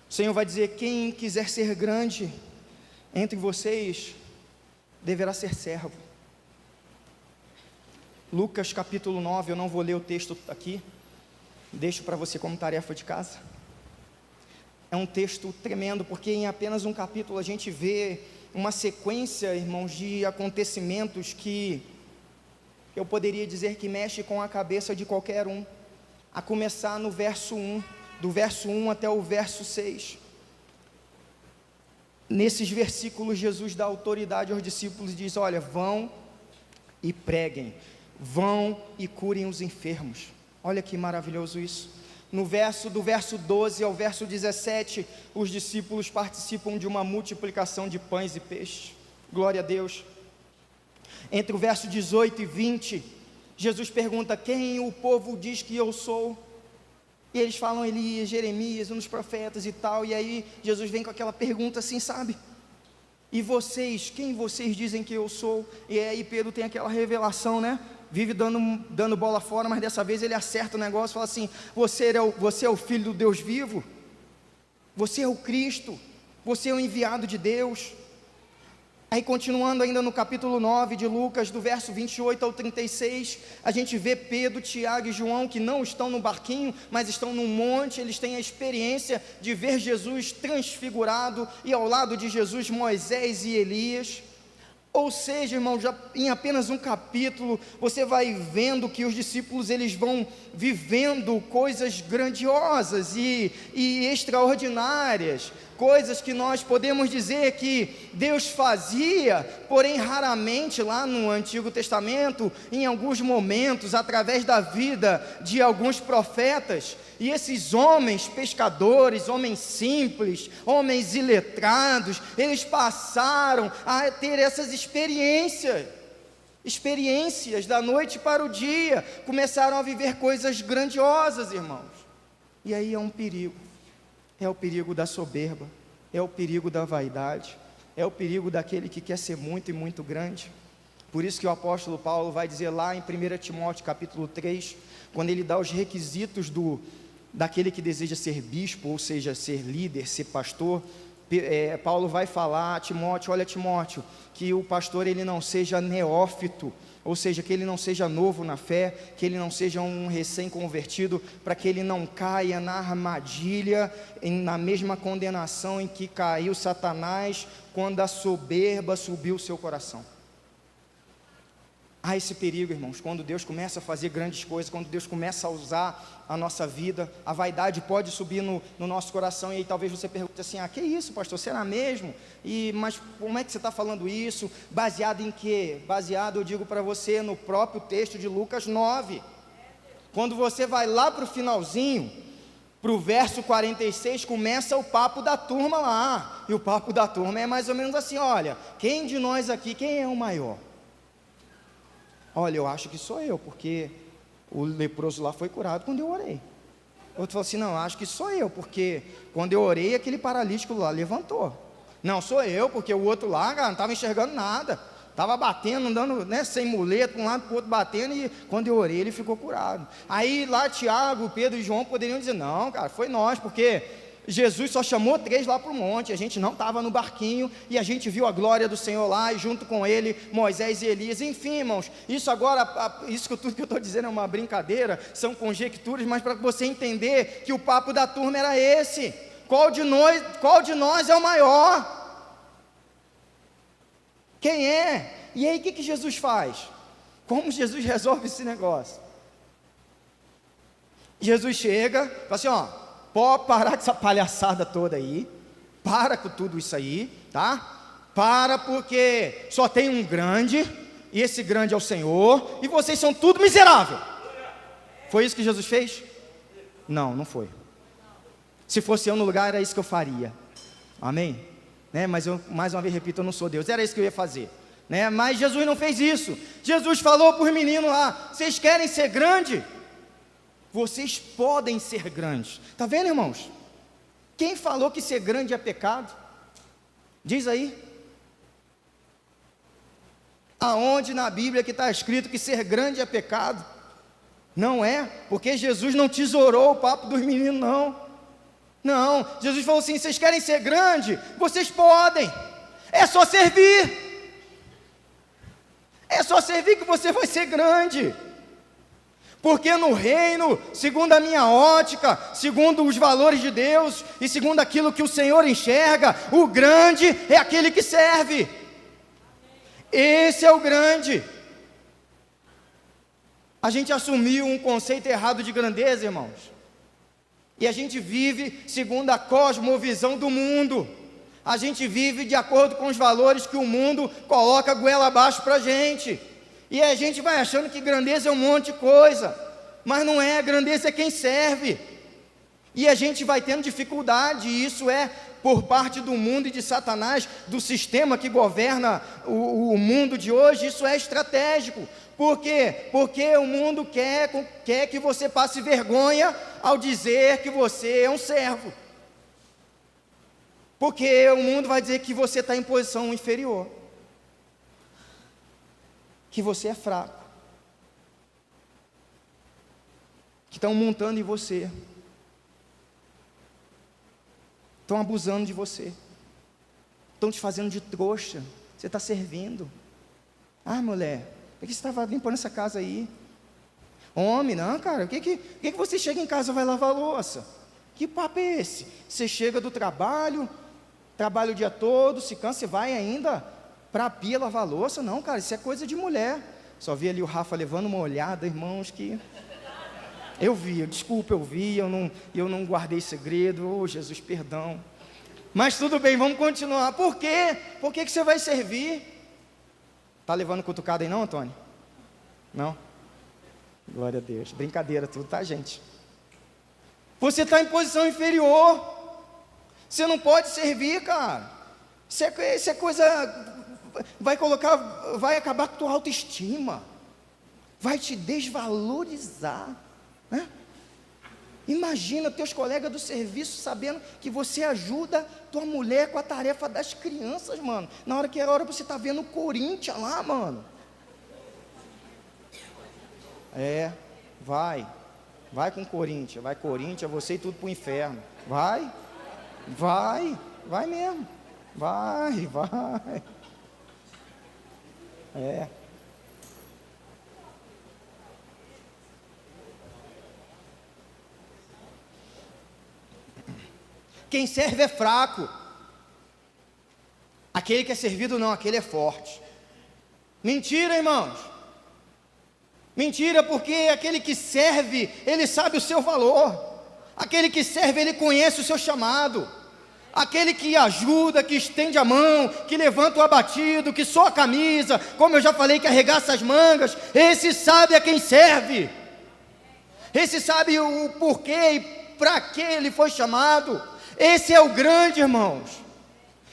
Speaker 2: O Senhor vai dizer: quem quiser ser grande entre vocês, deverá ser servo. Lucas capítulo 9, eu não vou ler o texto aqui, deixo para você como tarefa de casa. É um texto tremendo, porque em apenas um capítulo a gente vê uma sequência, irmãos, de acontecimentos que eu poderia dizer que mexe com a cabeça de qualquer um. A começar no verso 1, do verso 1 até o verso 6. Nesses versículos, Jesus dá autoridade aos discípulos e diz: olha, vão e preguem, vão e curem os enfermos. Olha que maravilhoso isso. Do verso 12 ao verso 17, os discípulos participam de uma multiplicação de pães e peixes. Glória a Deus. Entre o verso 18 e 20, Jesus pergunta: quem o povo diz que eu sou? E eles falam Elias, Jeremias, um dos profetas e tal. E aí Jesus vem com aquela pergunta assim, sabe? E vocês, quem vocês dizem que eu sou? E aí Pedro tem aquela revelação, né? Vive dando bola fora, mas dessa vez ele acerta o negócio e fala assim: você é o Filho do Deus vivo? Você é o Cristo? Você é o enviado de Deus? Aí continuando ainda no capítulo 9 de Lucas, do verso 28 ao 36, a gente vê Pedro, Tiago e João, que não estão no barquinho, mas estão no monte. Eles têm a experiência de ver Jesus transfigurado, e ao lado de Jesus Moisés e Elias. Ou seja, irmão, já em apenas um capítulo, você vai vendo que os discípulos, eles vão vivendo coisas grandiosas e extraordinárias, coisas que nós podemos dizer que Deus fazia, porém raramente lá no Antigo Testamento, em alguns momentos, através da vida de alguns profetas. E esses homens pescadores, homens simples, homens iletrados, eles passaram a ter essas experiências da noite para o dia, começaram a viver coisas grandiosas, irmãos. E aí é um perigo, é o perigo da soberba, é o perigo da vaidade, é o perigo daquele que quer ser muito e muito grande. Por isso que o apóstolo Paulo vai dizer lá em 1 Timóteo capítulo 3, quando ele dá os requisitos daquele que deseja ser bispo, ou seja, ser líder, ser pastor, Paulo vai falar a Timóteo: olha, Timóteo, que o pastor ele não seja neófito, ou seja, que ele não seja novo na fé, que ele não seja um recém-convertido, para que ele não caia na armadilha, na mesma condenação em que caiu Satanás, quando a soberba subiu o seu coração. Há esse perigo, irmãos, quando Deus começa a fazer grandes coisas, quando Deus começa a usar a nossa vida, a vaidade pode subir no nosso coração. E aí talvez você pergunte assim: que isso, pastor, será mesmo? Mas como é que você está falando isso? Baseado em quê? Baseado, eu digo para você, no próprio texto de Lucas 9. Quando você vai lá para o finalzinho, para o verso 46, começa o papo da turma lá. E o papo da turma é mais ou menos assim: olha, quem de nós aqui, quem é o maior? Olha, eu acho que sou eu, porque o leproso lá foi curado quando eu orei. Outro falou assim: não, acho que sou eu, porque quando eu orei, aquele paralítico lá levantou. Não, sou eu, porque o outro lá, cara, não estava enxergando nada, estava batendo, andando, sem muleta, para um lado para o outro batendo, e quando eu orei, ele ficou curado. Aí lá Tiago, Pedro e João poderiam dizer: não, cara, foi nós, porque Jesus só chamou 3 lá para o monte, a gente não estava no barquinho, e a gente viu a glória do Senhor lá, e junto com ele, Moisés e Elias. Enfim, irmãos, isso agora, tudo que eu estou dizendo é uma brincadeira, são conjecturas, mas para você entender que o papo da turma era esse: qual de nós é o maior? Quem é? E aí o que Jesus faz? Como Jesus resolve esse negócio? Jesus chega, fala assim: pode parar com essa palhaçada toda aí, para com tudo isso aí, tá? Para, porque só tem um grande, e esse grande é o Senhor, e vocês são tudo miserável. Foi isso que Jesus fez? Não foi. Se fosse eu no lugar, era isso que eu faria. Amém? Mas eu, mais uma vez repito, eu não sou Deus, era isso que eu ia fazer. Mas Jesus não fez isso. Jesus falou para os meninos lá: vocês querem ser grande? Vocês podem ser grandes. Está vendo, irmãos? Quem falou que ser grande é pecado? Diz aí. Aonde na Bíblia que está escrito que ser grande é pecado? Não é, porque Jesus não tesourou o papo dos meninos, não. Jesus falou assim: vocês querem ser grande? Vocês podem. É só servir. É só servir que você vai ser grande. Porque no reino, segundo a minha ótica, segundo os valores de Deus e segundo aquilo que o Senhor enxerga, o grande é aquele que serve. Esse é o grande. A gente assumiu um conceito errado de grandeza, irmãos, e a gente vive segundo a cosmovisão do mundo. A gente vive de acordo com os valores que o mundo coloca goela abaixo para a gente. E a gente vai achando que grandeza é um monte de coisa, mas não é. Grandeza é quem serve. E a gente vai tendo dificuldade, e isso é por parte do mundo e de Satanás, do sistema que governa o mundo de hoje. Isso é estratégico. Por quê? Porque o mundo quer que você passe vergonha ao dizer que você é um servo. Porque o mundo vai dizer que você está em posição inferior, que você é fraco, que estão montando em você, estão abusando de você, estão te fazendo de trouxa. Você está servindo. Ah, mulher, por que você estava limpando essa casa aí? Homem, não, cara, o que você chega em casa e vai lavar a louça? Que papo é esse? Você chega do trabalho, trabalha o dia todo, se cansa e vai ainda para a pia lavar a louça? Não, cara, isso é coisa de mulher. Só vi ali o Rafa levando uma olhada, irmãos, que... Eu vi, desculpa, eu não guardei segredo, oh, Jesus, perdão. Mas tudo bem, vamos continuar. Por quê? Por que você vai servir? Tá levando cutucada aí não, Antônio? Não? Glória a Deus, brincadeira tudo, tá, gente? Você está em posição inferior, você não pode servir, cara. Isso é coisa, vai acabar com a tua autoestima, vai te desvalorizar, né? Imagina teus colegas do serviço sabendo que você ajuda tua mulher com a tarefa das crianças, mano. Na hora que era hora você tá vendo o Corinthians lá, mano. Vai com Corinthians, você e tudo pro inferno. Vai mesmo. Vai. Quem serve é fraco. Aquele que é servido não, aquele é forte. Mentira, irmãos. Mentira, porque aquele que serve, ele sabe o seu valor. Aquele que serve, ele conhece o seu chamado. Aquele que ajuda, que estende a mão, que levanta o abatido, que soa a camisa, como eu já falei, que arregaça as mangas, esse sabe a quem serve. Esse sabe o porquê e para que ele foi chamado. Esse é o grande, irmãos.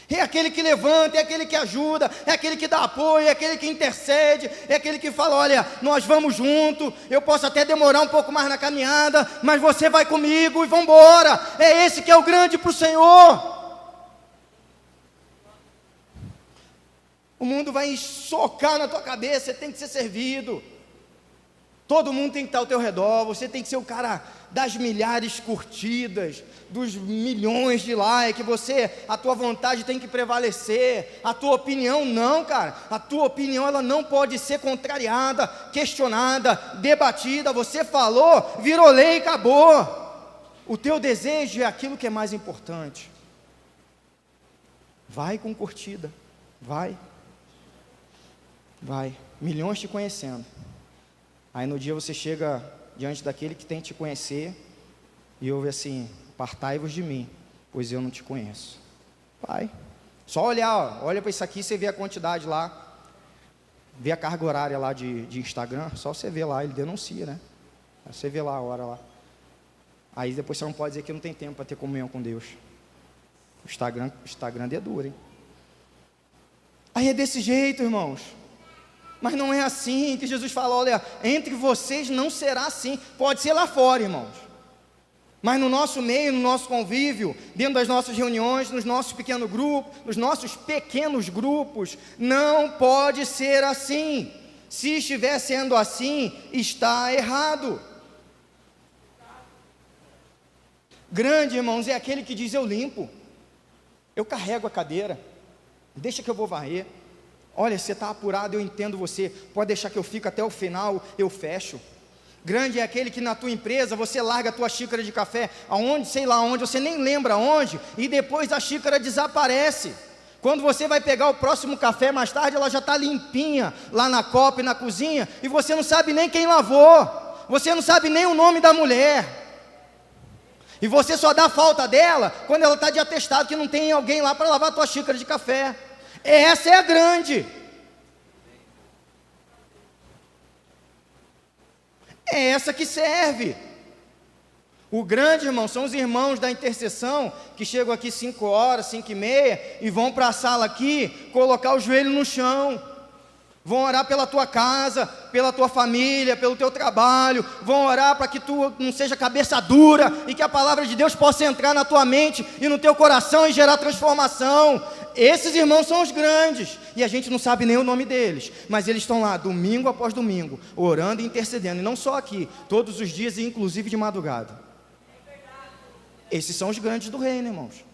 Speaker 2: É aquele que levanta, é aquele que ajuda, é aquele que dá apoio, é aquele que intercede, é aquele que fala, olha, nós vamos junto, eu posso até demorar um pouco mais na caminhada, mas você vai comigo e vamos embora. É esse que é o grande para o Senhor. O mundo vai socar na tua cabeça, você tem que ser servido. Todo mundo tem que estar ao teu redor, você tem que ser o cara das milhares curtidas, dos milhões de likes, a tua vontade tem que prevalecer, a tua opinião não, cara, a tua opinião ela não pode ser contrariada, questionada, debatida, você falou, virou lei e acabou. O teu desejo é aquilo que é mais importante. Vai com curtida, vai, milhões te conhecendo. Aí no dia você chega diante daquele que tem que te conhecer e ouve assim, apartai-vos de mim, pois eu não te conheço. Vai, só olhar, olha para isso aqui, você vê a quantidade lá, vê a carga horária lá de Instagram, só você vê lá, ele denuncia, né? Você vê lá a hora lá. Aí depois você não pode dizer que não tem tempo para ter comunhão com Deus. O Instagram é duro, hein? Aí é desse jeito, irmãos. Mas não é assim que Jesus fala, olha, entre vocês não será assim. Pode ser lá fora, irmãos. Mas no nosso meio, no nosso convívio, dentro das nossas reuniões, nos nossos pequenos grupos, não pode ser assim. Se estiver sendo assim, está errado. Grande, irmãos, é aquele que diz, eu limpo, eu carrego a cadeira, deixa que eu vou varrer. Olha, você está apurado, eu entendo você, pode deixar que eu fico até o final, eu fecho. Grande é aquele que na tua empresa, você larga a tua xícara de café, aonde, sei lá onde, você nem lembra onde, e depois a xícara desaparece. Quando você vai pegar o próximo café, mais tarde ela já está limpinha, lá na copa e na cozinha, e você não sabe nem quem lavou, você não sabe nem o nome da mulher, e você só dá falta dela, quando ela está de atestado, que não tem alguém lá para lavar a tua xícara de café. Essa é a grande. É essa que serve. O grande, irmão, são os irmãos da intercessão que chegam aqui 5 horas, 5:30 e vão para a sala aqui, colocar o joelho no chão. Vão orar pela tua casa, pela tua família, pelo teu trabalho. Vão orar para que tu não seja cabeça dura e que a palavra de Deus possa entrar na tua mente e no teu coração e gerar transformação. Esses irmãos são os grandes, e a gente não sabe nem o nome deles, mas eles estão lá, domingo após domingo, orando e intercedendo, e não só aqui, todos os dias, e inclusive de madrugada. Esses são os grandes do reino, irmãos.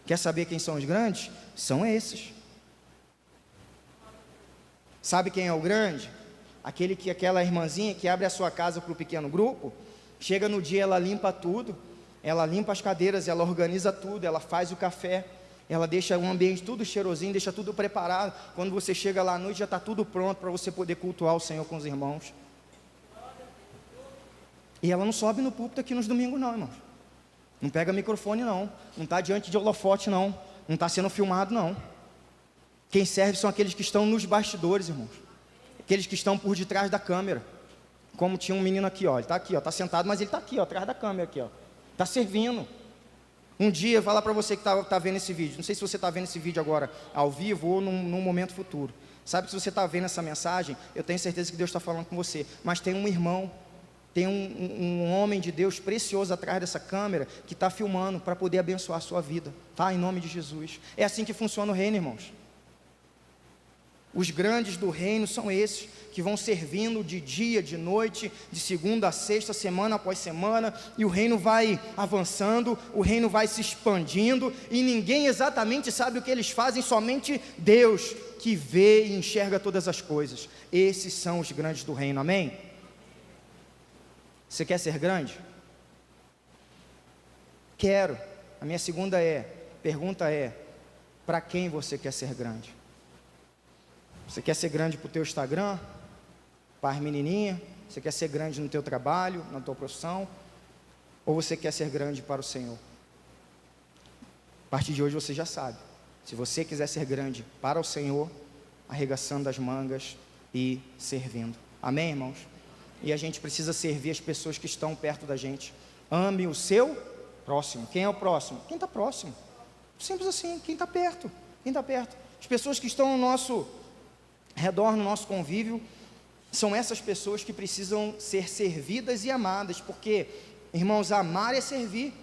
Speaker 2: Quer saber quem são os grandes? São esses. Sabe quem é o grande? Aquela irmãzinha que abre a sua casa para o pequeno grupo, chega no dia, ela limpa tudo, ela limpa as cadeiras, ela organiza tudo, ela faz o café, ela deixa o ambiente tudo cheirosinho, deixa tudo preparado. Quando você chega lá à noite, já está tudo pronto para você poder cultuar o Senhor com os irmãos. E ela não sobe no púlpito aqui nos domingos não, irmãos. Não pega microfone não, não está diante de holofote não está sendo filmado não. Quem serve são aqueles que estão nos bastidores, irmãos. Aqueles que estão por detrás da câmera. Como tinha um menino aqui, ó, ele está aqui, ó, está sentado, mas ele está aqui, ó, atrás da câmera aqui, ó, está servindo. Um dia, vou falar para você que está vendo esse vídeo, não sei se você está vendo esse vídeo agora ao vivo ou num momento futuro. Sabe que se você está vendo essa mensagem, eu tenho certeza que Deus está falando com você, mas tem um irmão, tem um homem de Deus precioso atrás dessa câmera, que está filmando para poder abençoar a sua vida, tá? Em nome de Jesus. É assim que funciona o reino, irmãos. Os grandes do reino são esses, que vão servindo de dia, de noite, de segunda a sexta, semana após semana, e o reino vai avançando, o reino vai se expandindo, e ninguém exatamente sabe o que eles fazem, somente Deus, que vê e enxerga todas as coisas. Esses são os grandes do reino, amém? Você quer ser grande? Quero. A minha segunda pergunta é, para quem você quer ser grande? Você quer ser grande para o teu Instagram, para as menininhas? Você quer ser grande no teu trabalho, na tua profissão? Ou você quer ser grande para o Senhor? A partir de hoje você já sabe. Se você quiser ser grande para o Senhor, arregaçando as mangas e servindo. Amém, irmãos? E a gente precisa servir as pessoas que estão perto da gente. Ame o seu próximo. Quem é o próximo? Quem está próximo. Simples assim, quem está perto. Quem está perto. As pessoas que estão no nosso redor, no nosso convívio, são essas pessoas que precisam ser servidas e amadas, porque, irmãos, amar é servir.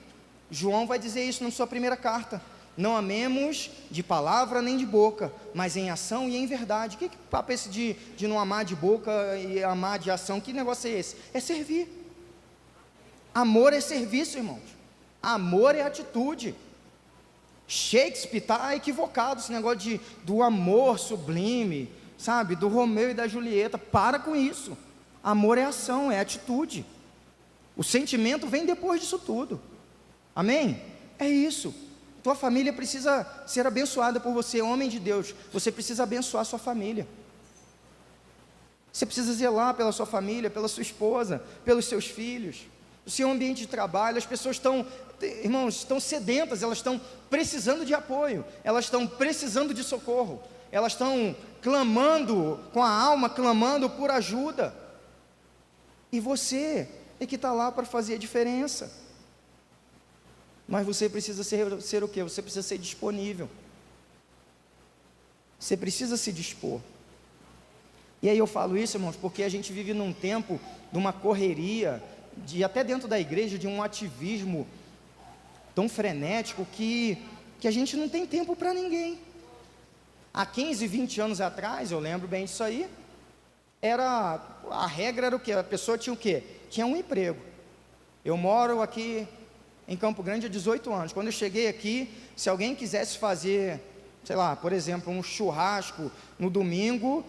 Speaker 2: João vai dizer isso na sua primeira carta: não amemos de palavra nem de boca, mas em ação e em verdade. Que papo é esse de não amar de boca e amar de ação? Que negócio é esse? É servir. Amor é serviço, irmãos. Amor é atitude. Shakespeare está equivocado, esse negócio do amor sublime, sabe, do Romeu e da Julieta. Para com isso. Amor é ação, é atitude. O sentimento vem depois disso tudo. Amém? É isso. Tua família precisa ser abençoada por você, homem de Deus. Você precisa abençoar a sua família. Você precisa zelar pela sua família, pela sua esposa, pelos seus filhos. O seu ambiente de trabalho, as pessoas estão, irmãos, estão sedentas, elas estão precisando de apoio, elas estão precisando de socorro, elas estão clamando com a alma, clamando por ajuda. E você é que está lá para fazer a diferença. Mas você precisa ser o quê? Você precisa ser disponível. Você precisa se dispor. E aí eu falo isso, irmãos, porque a gente vive num tempo de uma correria, até dentro da igreja, de um ativismo tão frenético que a gente não tem tempo para ninguém. Há 15, 20 anos atrás, eu lembro bem disso aí, a regra era o quê? A pessoa tinha o quê? Tinha um emprego. Eu moro aqui em Campo Grande há 18 anos. Quando eu cheguei aqui, se alguém quisesse fazer, sei lá, por exemplo, um churrasco no domingo,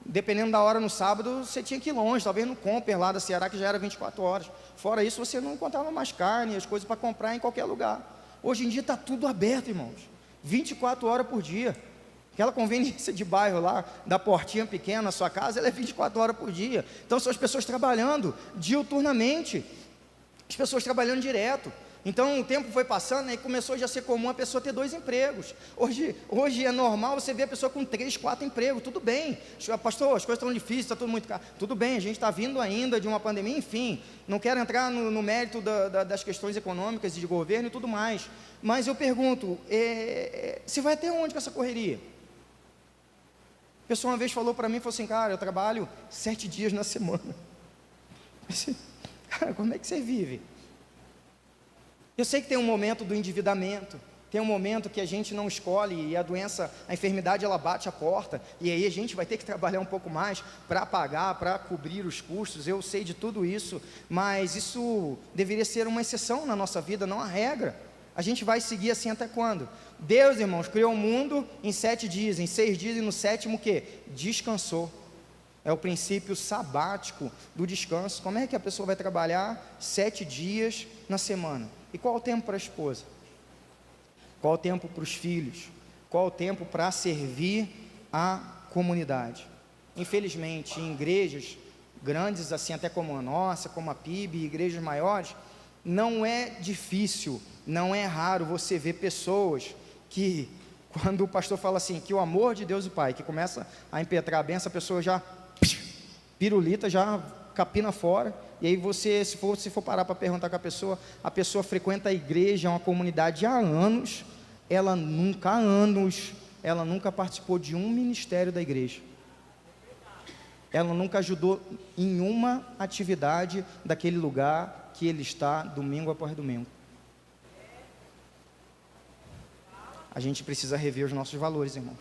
Speaker 2: dependendo da hora no sábado, você tinha que ir longe, talvez no Comper lá da Ceará, que já era 24 horas. Fora isso, você não encontrava mais carne, as coisas para comprar em qualquer lugar. Hoje em dia está tudo aberto, irmãos, 24 horas por dia. Aquela conveniência de bairro lá, da portinha pequena na sua casa, ela é 24 horas por dia. Então são as pessoas trabalhando diuturnamente, as pessoas trabalhando direto. Então o tempo foi passando e começou já a ser comum a pessoa ter 2 empregos. Hoje é normal você ver a pessoa com 3, 4 empregos. Tudo bem, pastor, as coisas estão difíceis, está tudo muito caro. Tudo bem, a gente está vindo ainda de uma pandemia, enfim. Não quero entrar no mérito das questões econômicas e de governo e tudo mais. Mas eu pergunto, você vai até onde com essa correria? A pessoa uma vez falou para mim, falou assim: cara, eu trabalho 7 dias na semana. Cara, como é que você vive? Eu sei que tem um momento do endividamento, tem um momento que a gente não escolhe e a enfermidade ela bate a porta, e aí a gente vai ter que trabalhar um pouco mais para pagar, para cobrir os custos. Eu sei de tudo isso, mas isso deveria ser uma exceção na nossa vida, não a regra. A gente vai seguir assim até quando? Deus, irmãos, criou o mundo em 7 dias, em 6 dias, e no sétimo o quê? Descansou. É o princípio sabático do descanso. Como é que a pessoa vai trabalhar 7 dias na semana? E qual o tempo para a esposa? Qual o tempo para os filhos? Qual o tempo para servir a comunidade? Infelizmente, em igrejas grandes, assim até como a nossa, como a PIB, igrejas maiores, não é difícil, não é raro você ver pessoas que, quando o pastor fala assim, que o amor de Deus o Pai, que começa a impetrar a benção, a pessoa já pirulita, já capina fora, e aí você, se for parar para perguntar com a pessoa frequenta a igreja, uma comunidade há anos, ela nunca participou de um ministério da igreja, ela nunca ajudou em uma atividade daquele lugar que ele está domingo após domingo. A gente precisa rever os nossos valores, irmãos.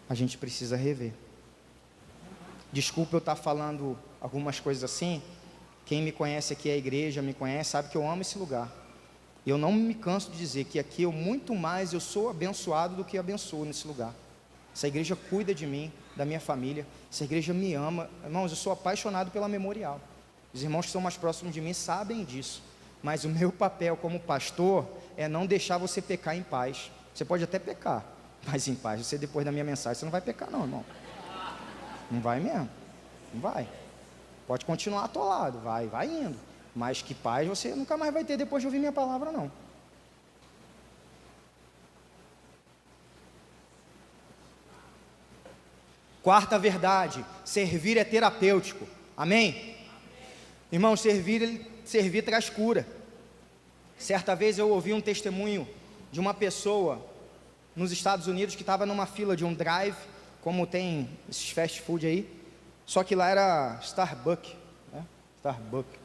Speaker 2: A gente precisa rever. Desculpa eu estar falando algumas coisas assim. Quem me conhece aqui, a igreja me conhece, sabe que eu amo esse lugar. E eu não me canso de dizer que aqui eu sou abençoado do que abençoo nesse lugar. Essa igreja cuida de mim, da minha família. Essa igreja me ama. Irmãos, eu sou apaixonado pela Memorial. Os irmãos que são mais próximos de mim sabem disso. Mas o meu papel como pastor é não deixar você pecar em paz. Você pode até pecar, mas em paz. Você, depois da minha mensagem, você não vai pecar não, irmão. Não vai mesmo. Não vai. Pode continuar atolado, vai indo. Mas que paz você nunca mais vai ter depois de ouvir minha palavra, não. Quarta verdade, servir é terapêutico. Amém? Irmão, servir traz cura. Certa vez eu ouvi um testemunho de uma pessoa nos Estados Unidos que estava numa fila de um drive, como tem esses fast food aí, só que lá era Starbucks, né? Starbucks.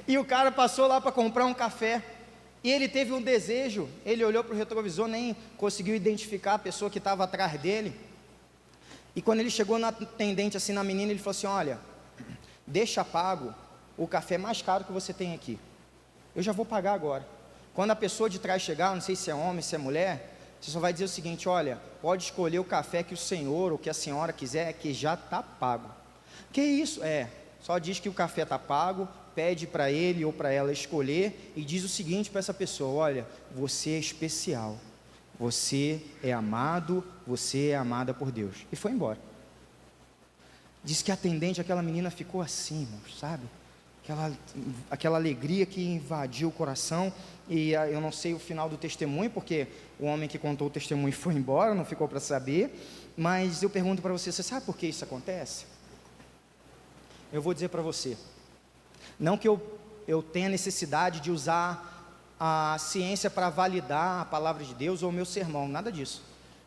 Speaker 2: E o cara passou lá para comprar um café, e ele teve um desejo, ele olhou para o retrovisor, nem conseguiu identificar a pessoa que estava atrás dele, e quando ele chegou na atendente, assim, na menina, ele falou assim, olha, deixa pago o café mais caro que você tem aqui, eu já vou pagar agora. Quando a pessoa de trás chegar, não sei se é homem, se é mulher, você só vai dizer o seguinte, olha, pode escolher o café que o senhor ou que a senhora quiser, que já está pago. Que isso? Só diz que o café está pago, pede para ele ou para ela escolher e diz o seguinte para essa pessoa, olha, você é especial, você é amado, você é amada por Deus. E foi embora. Diz que a atendente, aquela menina ficou assim, irmãos, sabe? Aquela alegria que invadiu o coração, e eu não sei o final do testemunho, porque o homem que contou o testemunho foi embora, não ficou para saber, mas eu pergunto para você, você sabe por que isso acontece? Eu vou dizer para você, não que eu tenha necessidade de usar a ciência para validar a palavra de Deus ou o meu sermão, nada disso,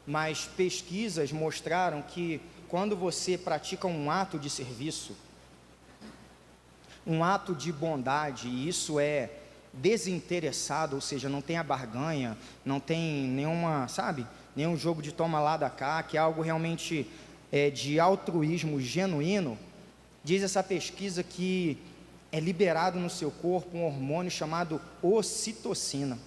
Speaker 2: mas pesquisas mostraram que quando você pratica um ato de serviço, um ato de bondade, e isso é desinteressado, ou seja, não tem a barganha, não tem nenhuma, sabe, nenhum jogo de toma lá da cá, que é algo realmente de altruísmo genuíno, diz essa pesquisa que é liberado no seu corpo um hormônio chamado ocitocina.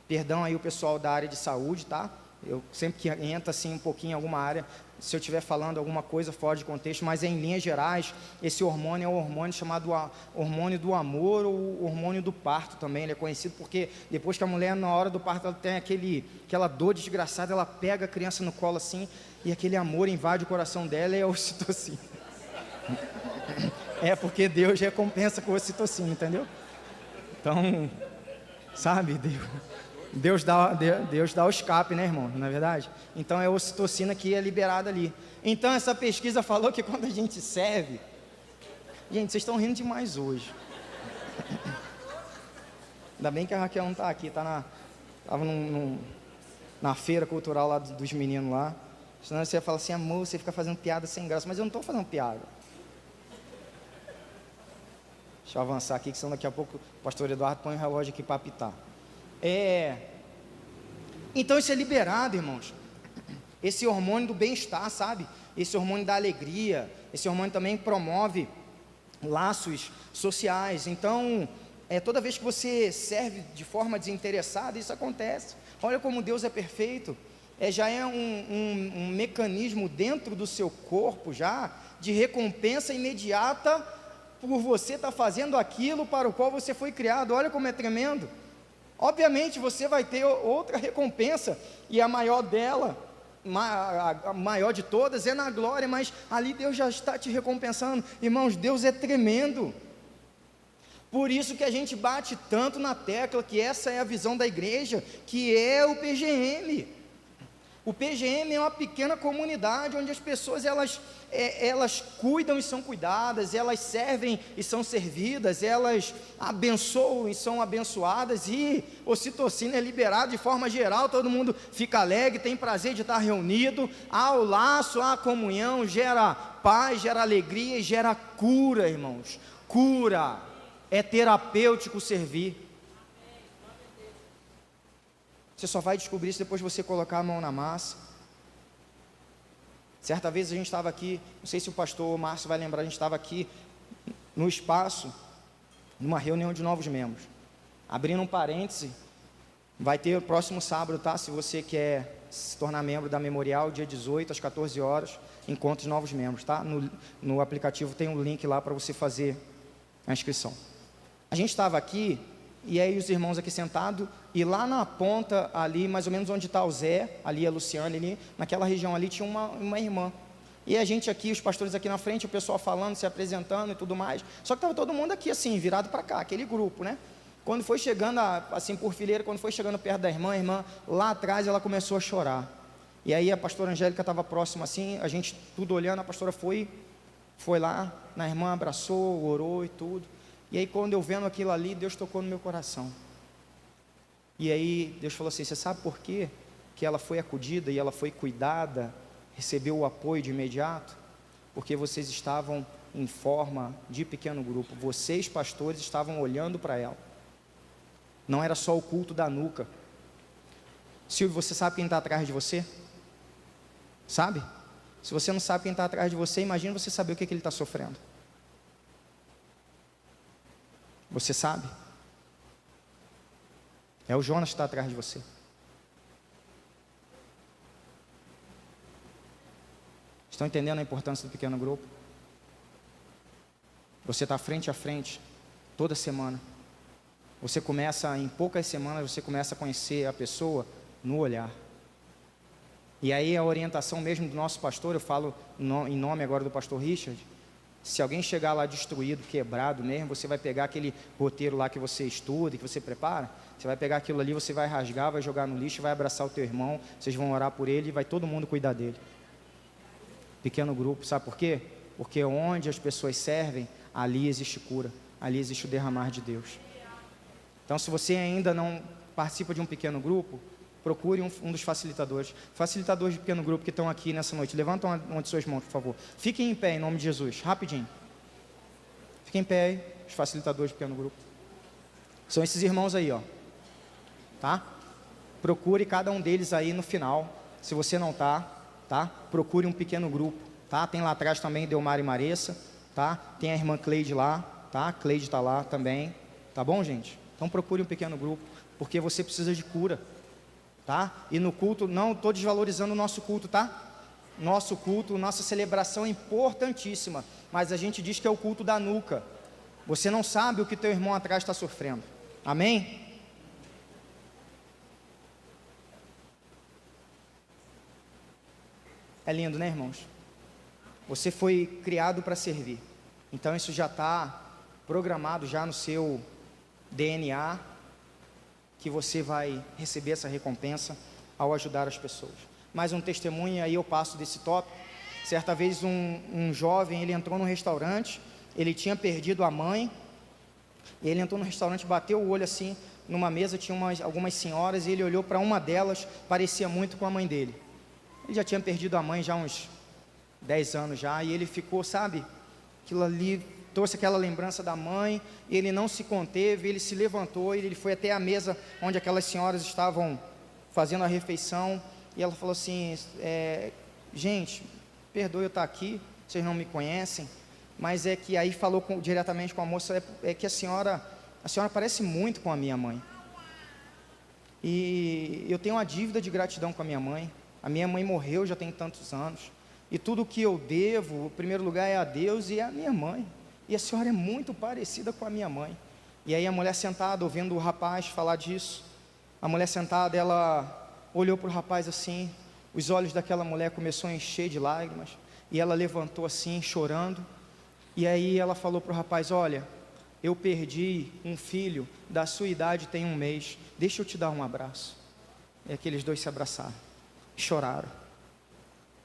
Speaker 2: Perdão aí o pessoal da área de saúde, tá? Eu sempre que entra assim um pouquinho em alguma área, se eu estiver falando alguma coisa fora de contexto, mas em linhas gerais, esse hormônio é um hormônio chamado hormônio do amor ou hormônio do parto também. Ele é conhecido porque depois que a mulher, na hora do parto, ela tem aquela dor desgraçada, ela pega a criança no colo assim, e aquele amor invade o coração dela, e é a ocitocina. É porque Deus recompensa com ocitocina, entendeu? Então, sabe, Deus dá o escape, né, irmão? Não é verdade? Então é a ocitocina que é liberada ali. Então essa pesquisa falou que quando a gente serve... Gente, vocês estão rindo demais hoje. Ainda bem que a Raquel não está aqui, estava na feira cultural lá dos meninos lá. Senão você ia falar assim, amor, você fica fazendo piada sem graça. Mas eu não estou fazendo piada. Deixa eu avançar aqui, que senão daqui a pouco o pastor Eduardo põe o relógio aqui para apitar. Então isso é liberado, irmãos. Esse hormônio do bem-estar, sabe? Esse hormônio da alegria. Esse hormônio também promove laços sociais. Então, toda vez que você serve de forma desinteressada, isso acontece. Olha como Deus é perfeito. Já é um mecanismo dentro do seu corpo já, de recompensa imediata, por você estar fazendo aquilo para o qual você foi criado. Olha como é tremendo. Obviamente você vai ter outra recompensa, e a maior dela, a maior de todas, é na glória, mas ali Deus já está te recompensando. Irmãos, Deus é tremendo. Por isso que a gente bate tanto na tecla que essa é a visão da igreja, que é o PGM. O PGM é uma pequena comunidade onde as pessoas elas cuidam e são cuidadas, elas servem e são servidas, elas abençoam e são abençoadas, e ocitocina é liberada de forma geral, todo mundo fica alegre, tem prazer de estar reunido, há o laço, há a comunhão, gera paz, gera alegria e gera cura, irmãos. Cura, é terapêutico servir. Você só vai descobrir isso depois de você colocar a mão na massa. Certa vez a gente estava aqui, não sei se o pastor Márcio vai lembrar, a gente estava aqui no espaço, numa reunião de novos membros. Abrindo um parêntese, vai ter o próximo sábado, tá? Se você quer se tornar membro da Memorial, dia 18 às 14 horas, encontro de novos membros, tá? No aplicativo tem um link lá para você fazer a inscrição. A gente estava aqui, e aí os irmãos aqui sentados, e lá na ponta ali, mais ou menos onde está o Zé, ali a Luciane, ali, naquela região ali tinha uma irmã, e a gente aqui, os pastores aqui na frente, o pessoal falando, se apresentando e tudo mais, só que estava todo mundo aqui assim, virado para cá, aquele grupo, né? Quando foi chegando, assim por fileira, quando foi chegando perto da irmã, a irmã lá atrás, ela começou a chorar, e aí a pastora Angélica estava próxima assim, a gente tudo olhando, a pastora foi lá, na irmã, abraçou, orou e tudo. E aí quando eu vendo aquilo ali, Deus tocou no meu coração. E aí Deus falou assim: você sabe por quê que ela foi acudida e ela foi cuidada, recebeu o apoio de imediato? Porque vocês estavam em forma de pequeno grupo, vocês pastores estavam olhando para ela. Não era só o culto da nuca. Silvio, você sabe quem está atrás de você? Sabe? Se você não sabe quem está atrás de você, imagina você saber o que ele está sofrendo. Você sabe? É o Jonas que está atrás de você. Estão entendendo a importância do pequeno grupo? Você está frente a frente, toda semana. Você começa, em poucas semanas, você começa a conhecer a pessoa no olhar. E aí a orientação mesmo do nosso pastor, eu falo em nome agora do pastor Richard, se alguém chegar lá destruído, quebrado mesmo, você vai pegar aquele roteiro lá que você estuda, que você prepara, você vai pegar aquilo ali, você vai rasgar, vai jogar no lixo, vai abraçar o teu irmão, vocês vão orar por ele e vai todo mundo cuidar dele. Pequeno grupo, sabe por quê? Porque onde as pessoas servem, ali existe cura, ali existe o derramar de Deus. Então, se você ainda não participa de um pequeno grupo, procure um dos facilitadores de pequeno grupo que estão aqui nessa noite. Levanta uma de suas mãos, por favor. Fiquem em pé, em nome de Jesus, rapidinho. Fiquem em pé aí, os facilitadores de pequeno grupo. São esses irmãos aí, ó. Tá? Procure cada um deles aí no final. Se você não tá? Procure um pequeno grupo, tá? Tem lá atrás também Delmar e Maressa, tá? Tem a irmã Cleide lá, tá? Cleide está lá também, tá bom, gente? Então procure um pequeno grupo, porque você precisa de cura. Tá? E no culto, não estou desvalorizando o nosso culto, tá? Nosso culto, nossa celebração é importantíssima, mas a gente diz que é o culto da nuca. Você não sabe o que teu irmão atrás está sofrendo. Amém? É lindo, né, irmãos? Você foi criado para servir. Então isso já está programado já no seu DNA, que você vai receber essa recompensa ao ajudar as pessoas. Mais um testemunho, e aí eu passo desse tópico. Certa vez um jovem, ele entrou num restaurante, ele tinha perdido a mãe, e ele entrou no restaurante, bateu o olho assim, numa mesa tinha algumas senhoras, e ele olhou para uma delas, parecia muito com a mãe dele. Ele já tinha perdido a mãe já uns 10 anos já, e ele ficou, sabe, aquilo ali trouxe aquela lembrança da mãe, ele não se conteve, ele se levantou, ele foi até a mesa onde aquelas senhoras estavam fazendo a refeição, e ela falou assim: gente, perdoe eu estar aqui, vocês não me conhecem, mas é que aí falou diretamente com a moça, é que a senhora a senhora parece muito com a minha mãe. E eu tenho uma dívida de gratidão com a minha mãe. A minha mãe morreu já tem tantos anos. E tudo que eu devo, em primeiro lugar, é a Deus e a minha mãe. E a senhora é muito parecida com a minha mãe. E aí a mulher sentada, ouvindo o rapaz falar disso, a mulher sentada, ela olhou para o rapaz assim, os olhos daquela mulher começaram a encher de lágrimas, e ela levantou assim, chorando, e aí ela falou para o rapaz: olha, eu perdi um filho da sua idade tem um mês, deixa eu te dar um abraço. E aqueles dois se abraçaram, choraram.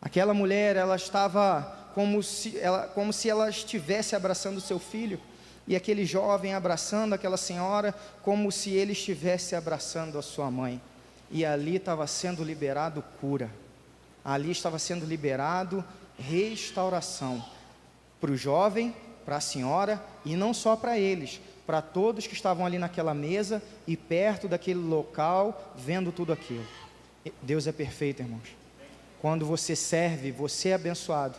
Speaker 2: Aquela mulher, ela estava como se ela estivesse abraçando o seu filho, e aquele jovem abraçando aquela senhora, como se ele estivesse abraçando a sua mãe, e ali estava sendo liberado cura, ali estava sendo liberado restauração, para o jovem, para a senhora, e não só para eles, para todos que estavam ali naquela mesa, e perto daquele local, vendo tudo aquilo. Deus é perfeito, irmãos. Quando você serve, você é abençoado.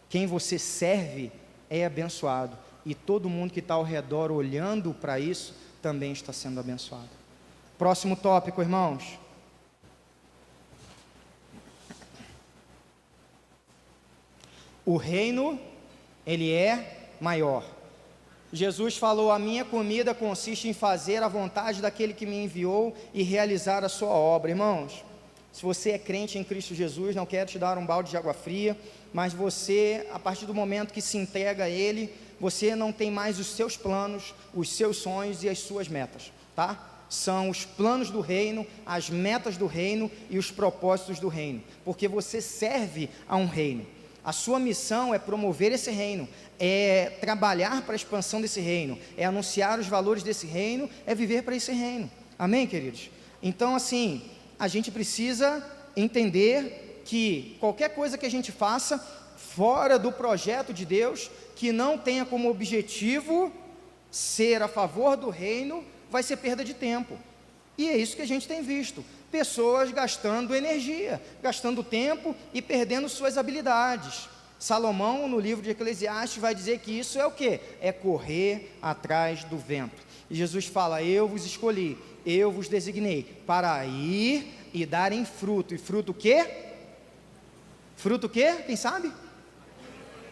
Speaker 2: Quem você serve é abençoado. E todo mundo que está ao redor olhando para isso, também está sendo abençoado. Próximo tópico, irmãos. O reino, ele é maior. Jesus falou: a minha comida consiste em fazer a vontade daquele que me enviou e realizar a sua obra. Irmãos, se você é crente em Cristo Jesus, não quero te dar um balde de água fria, mas você, a partir do momento que se entrega a Ele, você não tem mais os seus planos, os seus sonhos e as suas metas, tá? São os planos do reino, as metas do reino e os propósitos do reino, porque você serve a um reino. A sua missão é promover esse reino, é trabalhar para a expansão desse reino, é anunciar os valores desse reino, é viver para esse reino. Amém, queridos? Então, assim, a gente precisa entender que qualquer coisa que a gente faça fora do projeto de Deus, que não tenha como objetivo ser a favor do reino, vai ser perda de tempo. E é isso que a gente tem visto: pessoas gastando energia, gastando tempo e perdendo suas habilidades. Salomão, no livro de Eclesiastes, vai dizer que isso é o quê? É correr atrás do vento. E Jesus fala: eu vos escolhi, eu vos designei para ir e darem fruto. E fruto o quê? Fruto o quê? Quem sabe?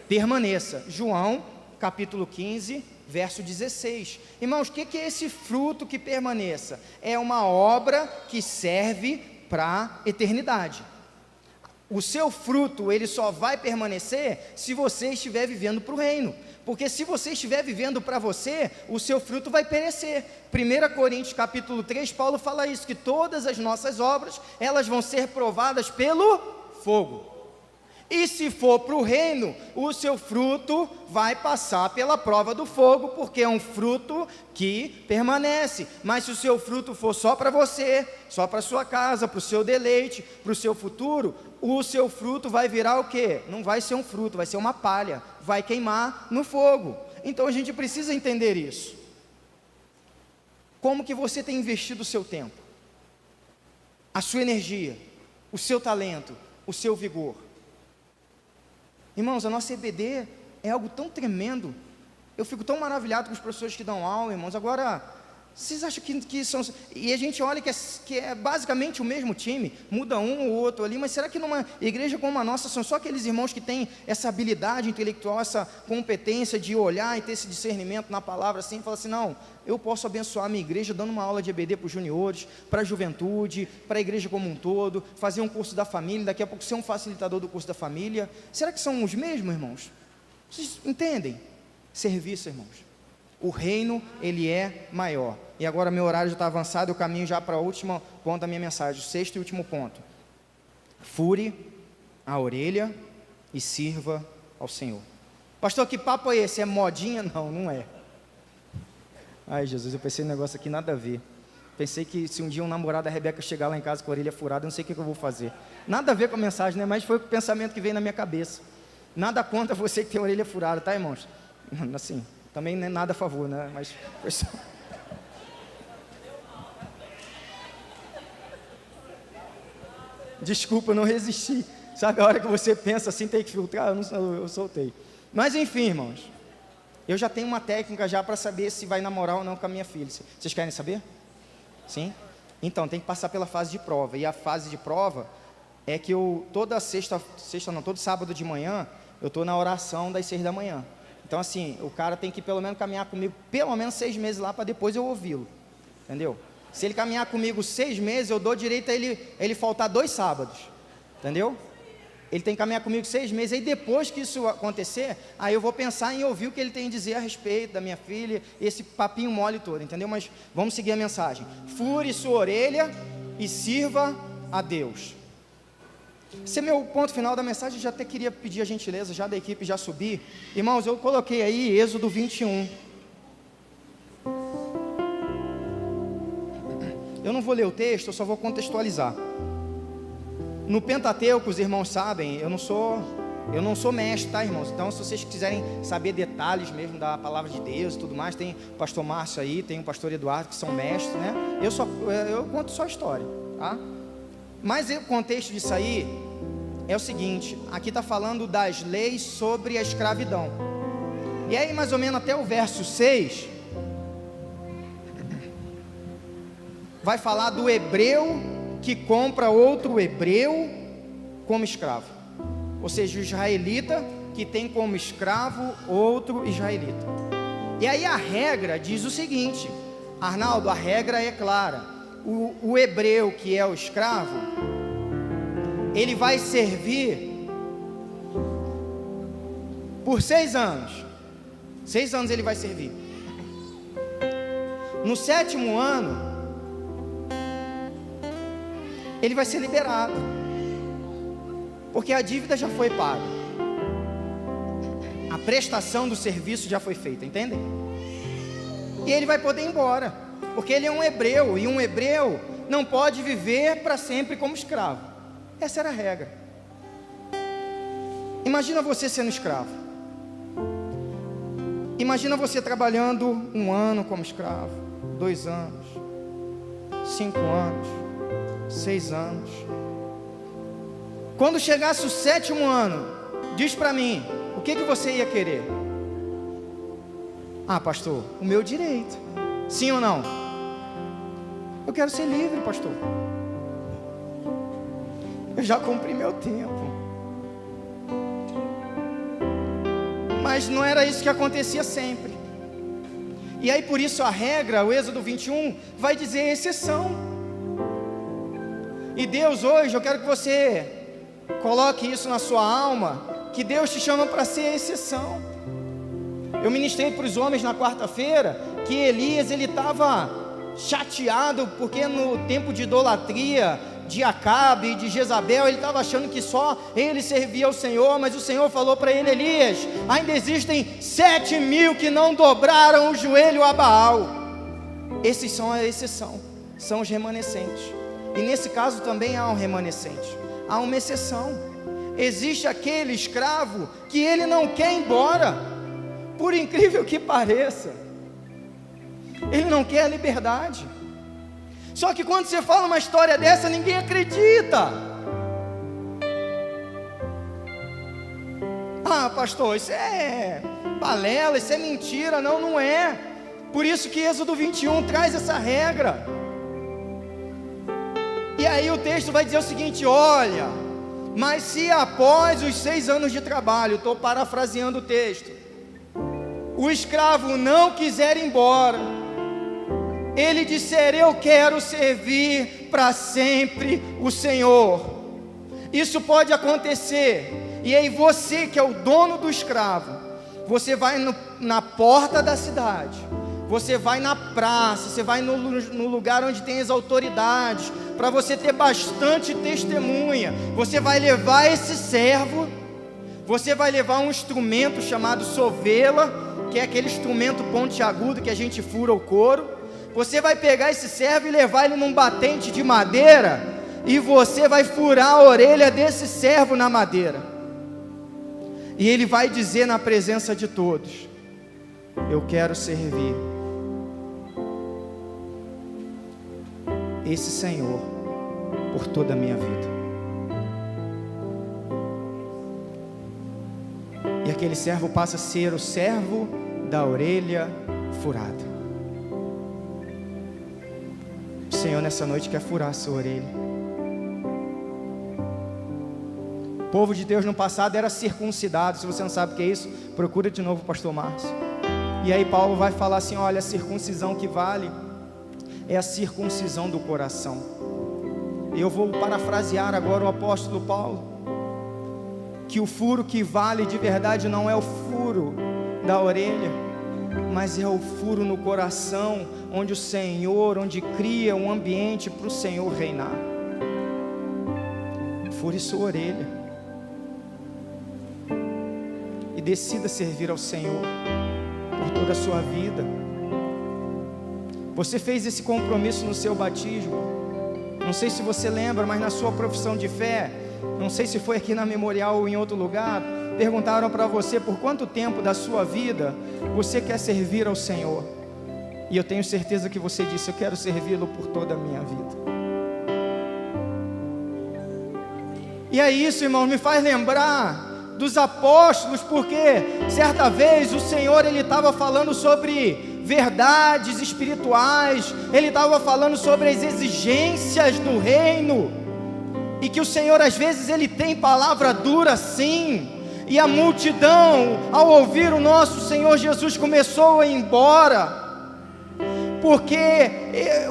Speaker 2: Permaneça. João, capítulo 15, verso 16. Irmãos, o que é esse fruto que permaneça? É uma obra que serve para a eternidade. O seu fruto, ele só vai permanecer se você estiver vivendo para o reino. Porque se você estiver vivendo para você, o seu fruto vai perecer. 1 Coríntios capítulo 3, Paulo fala isso, que todas as nossas obras, elas vão ser provadas pelo fogo. E se for para o reino, o seu fruto vai passar pela prova do fogo, porque é um fruto que permanece. Mas se o seu fruto for só para você, só para a sua casa, para o seu deleite, para o seu futuro, o seu fruto vai virar o quê? Não vai ser um fruto, vai ser uma palha, vai queimar no fogo. Então a gente precisa entender isso. Como que você tem investido o seu tempo, a sua energia, o seu talento, o seu vigor? Irmãos, a nossa EBD é algo tão tremendo. Eu fico tão maravilhado com os professores que dão aula, irmãos. Agora, vocês acham que são... E a gente olha que é basicamente o mesmo time, muda um ou outro ali, mas será que numa igreja como a nossa, são só aqueles irmãos que têm essa habilidade intelectual, essa competência de olhar e ter esse discernimento na palavra assim, e falar assim: não, eu posso abençoar a minha igreja dando uma aula de EBD para os juniores, para a juventude, para a igreja como um todo, fazer um curso da família, daqui a pouco ser um facilitador do curso da família. Será que são os mesmos, irmãos? Vocês entendem? Serviço, irmãos. O reino, ele é maior. E agora meu horário já está avançado, eu caminho já para o último ponto da minha mensagem, o sexto e último ponto. Fure a orelha e sirva ao Senhor. Pastor, que papo é esse? É modinha? Não, não é. Ai, Jesus, eu pensei num negócio aqui nada a ver. Pensei que se um dia um namorado da Rebeca chegar lá em casa com a orelha furada, eu não sei o que eu vou fazer. Nada a ver com a mensagem, né? Mas foi o pensamento que veio na minha cabeça. Nada contra você que tem a orelha furada, tá, irmãos? Assim, também não é nada a favor, né? Mas foi só... Desculpa, eu não resisti. Sabe a hora que você pensa assim, tem que filtrar? Eu soltei. Mas enfim, irmãos, Eu já tenho uma técnica já para saber se vai namorar ou não com a minha filha. Vocês querem saber? Sim? Então, tem que passar pela fase de prova. E a fase de prova é que todo sábado de manhã, eu estou na oração das 6 da manhã. Então, assim, o cara tem que pelo menos caminhar comigo pelo menos 6 meses lá, para depois eu ouvi-lo. Entendeu? Se ele caminhar comigo 6 meses, eu dou direito a ele faltar 2 sábados. Entendeu? Ele tem que caminhar comigo 6 meses. Aí depois que isso acontecer, aí eu vou pensar em ouvir o que ele tem a dizer a respeito da minha filha, esse papinho mole todo, entendeu? Mas vamos seguir a mensagem. Fure sua orelha e sirva a Deus. Esse é meu ponto final da mensagem. Eu já até queria pedir a gentileza já da equipe já subir. Irmãos, eu coloquei aí Êxodo 21. Eu não vou ler o texto, eu só vou contextualizar. No Pentateuco, os irmãos sabem, eu não sou mestre, tá, irmãos? Então, se vocês quiserem saber detalhes mesmo da palavra de Deus e tudo mais, tem o pastor Márcio aí, tem o pastor Eduardo, que são mestres, né? Eu conto só a história, tá? Mas o contexto disso aí é o seguinte: aqui está falando das leis sobre a escravidão. E aí, mais ou menos até o verso 6, vai falar do hebreu que compra outro hebreu como escravo. Ou seja, o israelita que tem como escravo outro israelita. E aí a regra diz o seguinte, Arnaldo, a regra é clara. O hebreu que é o escravo, ele vai servir por 6 anos. 6 anos ele vai servir. No 7º ano, ele vai ser liberado, porque a dívida já foi paga, a prestação do serviço já foi feita, entendem? E ele vai poder ir embora, porque ele é um hebreu, e um hebreu não pode viver para sempre como escravo. Essa era a regra. Imagina você sendo escravo, imagina você trabalhando 1 ano como escravo, 2 anos, 5 anos, 6 anos. Quando chegasse o 7º ano, diz para mim, o que você ia querer? Ah, pastor, o meu direito. Sim ou não? Eu quero ser livre, pastor. Eu já cumpri meu tempo. Mas não era isso que acontecia sempre. E aí por isso a regra, o Êxodo 21, vai dizer exceção. E Deus hoje, eu quero que você coloque isso na sua alma, que Deus te chama para ser a exceção. Eu ministrei para os homens na quarta-feira, que Elias, ele estava chateado, porque no tempo de idolatria, de Acabe e de Jezabel, ele estava achando que só ele servia ao Senhor, mas o Senhor falou para ele, Elias, ainda existem 7.000 que não dobraram o joelho a Baal. Esses são a exceção, são os remanescentes. E nesse caso também há um remanescente, há uma exceção. Existe aquele escravo que ele não quer ir embora, por incrível que pareça, ele não quer a liberdade. Só que quando você fala uma história dessa, ninguém acredita. Ah, pastor, isso é balela, isso é mentira. Não, não é. Por isso que Êxodo 21 traz essa regra. E aí o texto vai dizer o seguinte, olha, mas se após os 6 anos de trabalho, estou parafraseando o texto, o escravo não quiser ir embora, ele disser, eu quero servir para sempre o Senhor, isso pode acontecer. E aí você que é o dono do escravo, você vai na porta da cidade, você vai na praça, você vai no lugar onde tem as autoridades, para você ter bastante testemunha. Você vai levar esse servo, você vai levar um instrumento chamado sovela, que é aquele instrumento pontiagudo que a gente fura o couro. Você vai pegar esse servo e levar ele num batente de madeira, e você vai furar a orelha desse servo na madeira, e ele vai dizer na presença de todos, eu quero servir esse Senhor por toda a minha vida. E aquele servo passa a ser o servo da orelha furada. O Senhor nessa noite quer furar a sua orelha. O povo de Deus no passado era circuncidado. Se você não sabe o que é isso, procura de novo o pastor Márcio. E aí Paulo vai falar assim: olha, a circuncisão que vale é a circuncisão do coração. E eu vou parafrasear agora o apóstolo Paulo, que o furo que vale de verdade não é o furo da orelha, mas é o furo no coração, onde o Senhor, onde cria um ambiente para o Senhor reinar. Fure sua orelha e decida servir ao Senhor por toda a sua vida. Você fez esse compromisso no seu batismo. Não sei se você lembra, mas na sua profissão de fé, não sei se foi aqui na Memorial ou em outro lugar, perguntaram para você por quanto tempo da sua vida você quer servir ao Senhor. E eu tenho certeza que você disse: eu quero servi-lo por toda a minha vida. E é isso, irmão, me faz lembrar dos apóstolos, porque certa vez o Senhor, Ele estava falando sobre verdades espirituais, Ele estava falando sobre as exigências do reino, e que o Senhor às vezes Ele tem palavra dura sim, e a multidão, ao ouvir o nosso Senhor Jesus, começou a ir embora, porque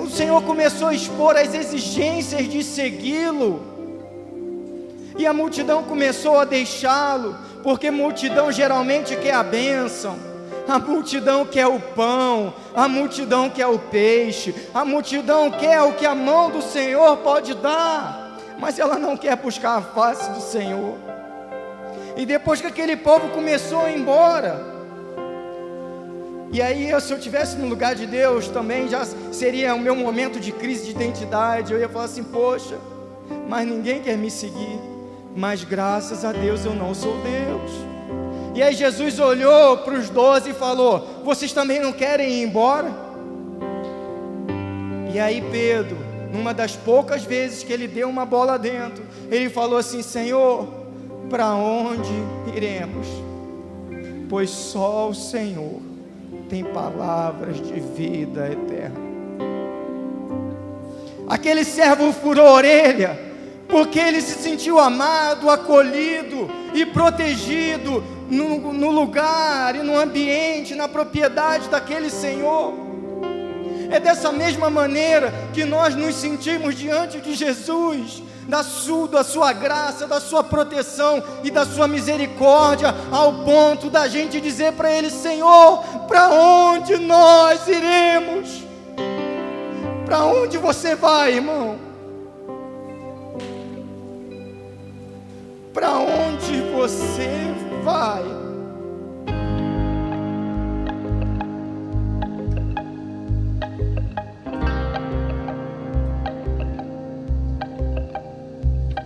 Speaker 2: o Senhor começou a expor as exigências de segui-lo, e a multidão começou a deixá-lo, porque multidão geralmente quer a bênção, a multidão quer o pão, a multidão quer o peixe, a multidão quer o que a mão do Senhor pode dar, mas ela não quer buscar a face do Senhor. E depois que aquele povo começou a ir embora, e aí se eu estivesse no lugar de Deus também, já seria o meu momento de crise de identidade. Eu ia falar assim: poxa, mas ninguém quer me seguir, mas graças a Deus eu não sou Deus. E aí Jesus olhou para os 12 e falou: vocês também não querem ir embora? E aí Pedro, numa das poucas vezes que ele deu uma bola dentro, ele falou assim: Senhor, para onde iremos? Pois só o Senhor tem palavras de vida eterna. Aquele servo furou a orelha, porque ele se sentiu amado, acolhido e protegido no lugar e no ambiente, na propriedade daquele Senhor. É dessa mesma maneira que nós nos sentimos diante de Jesus, da sua graça, da sua proteção e da sua misericórdia, ao ponto da gente dizer para Ele: Senhor, para onde nós iremos? Para onde você vai, irmão? Para onde você vai?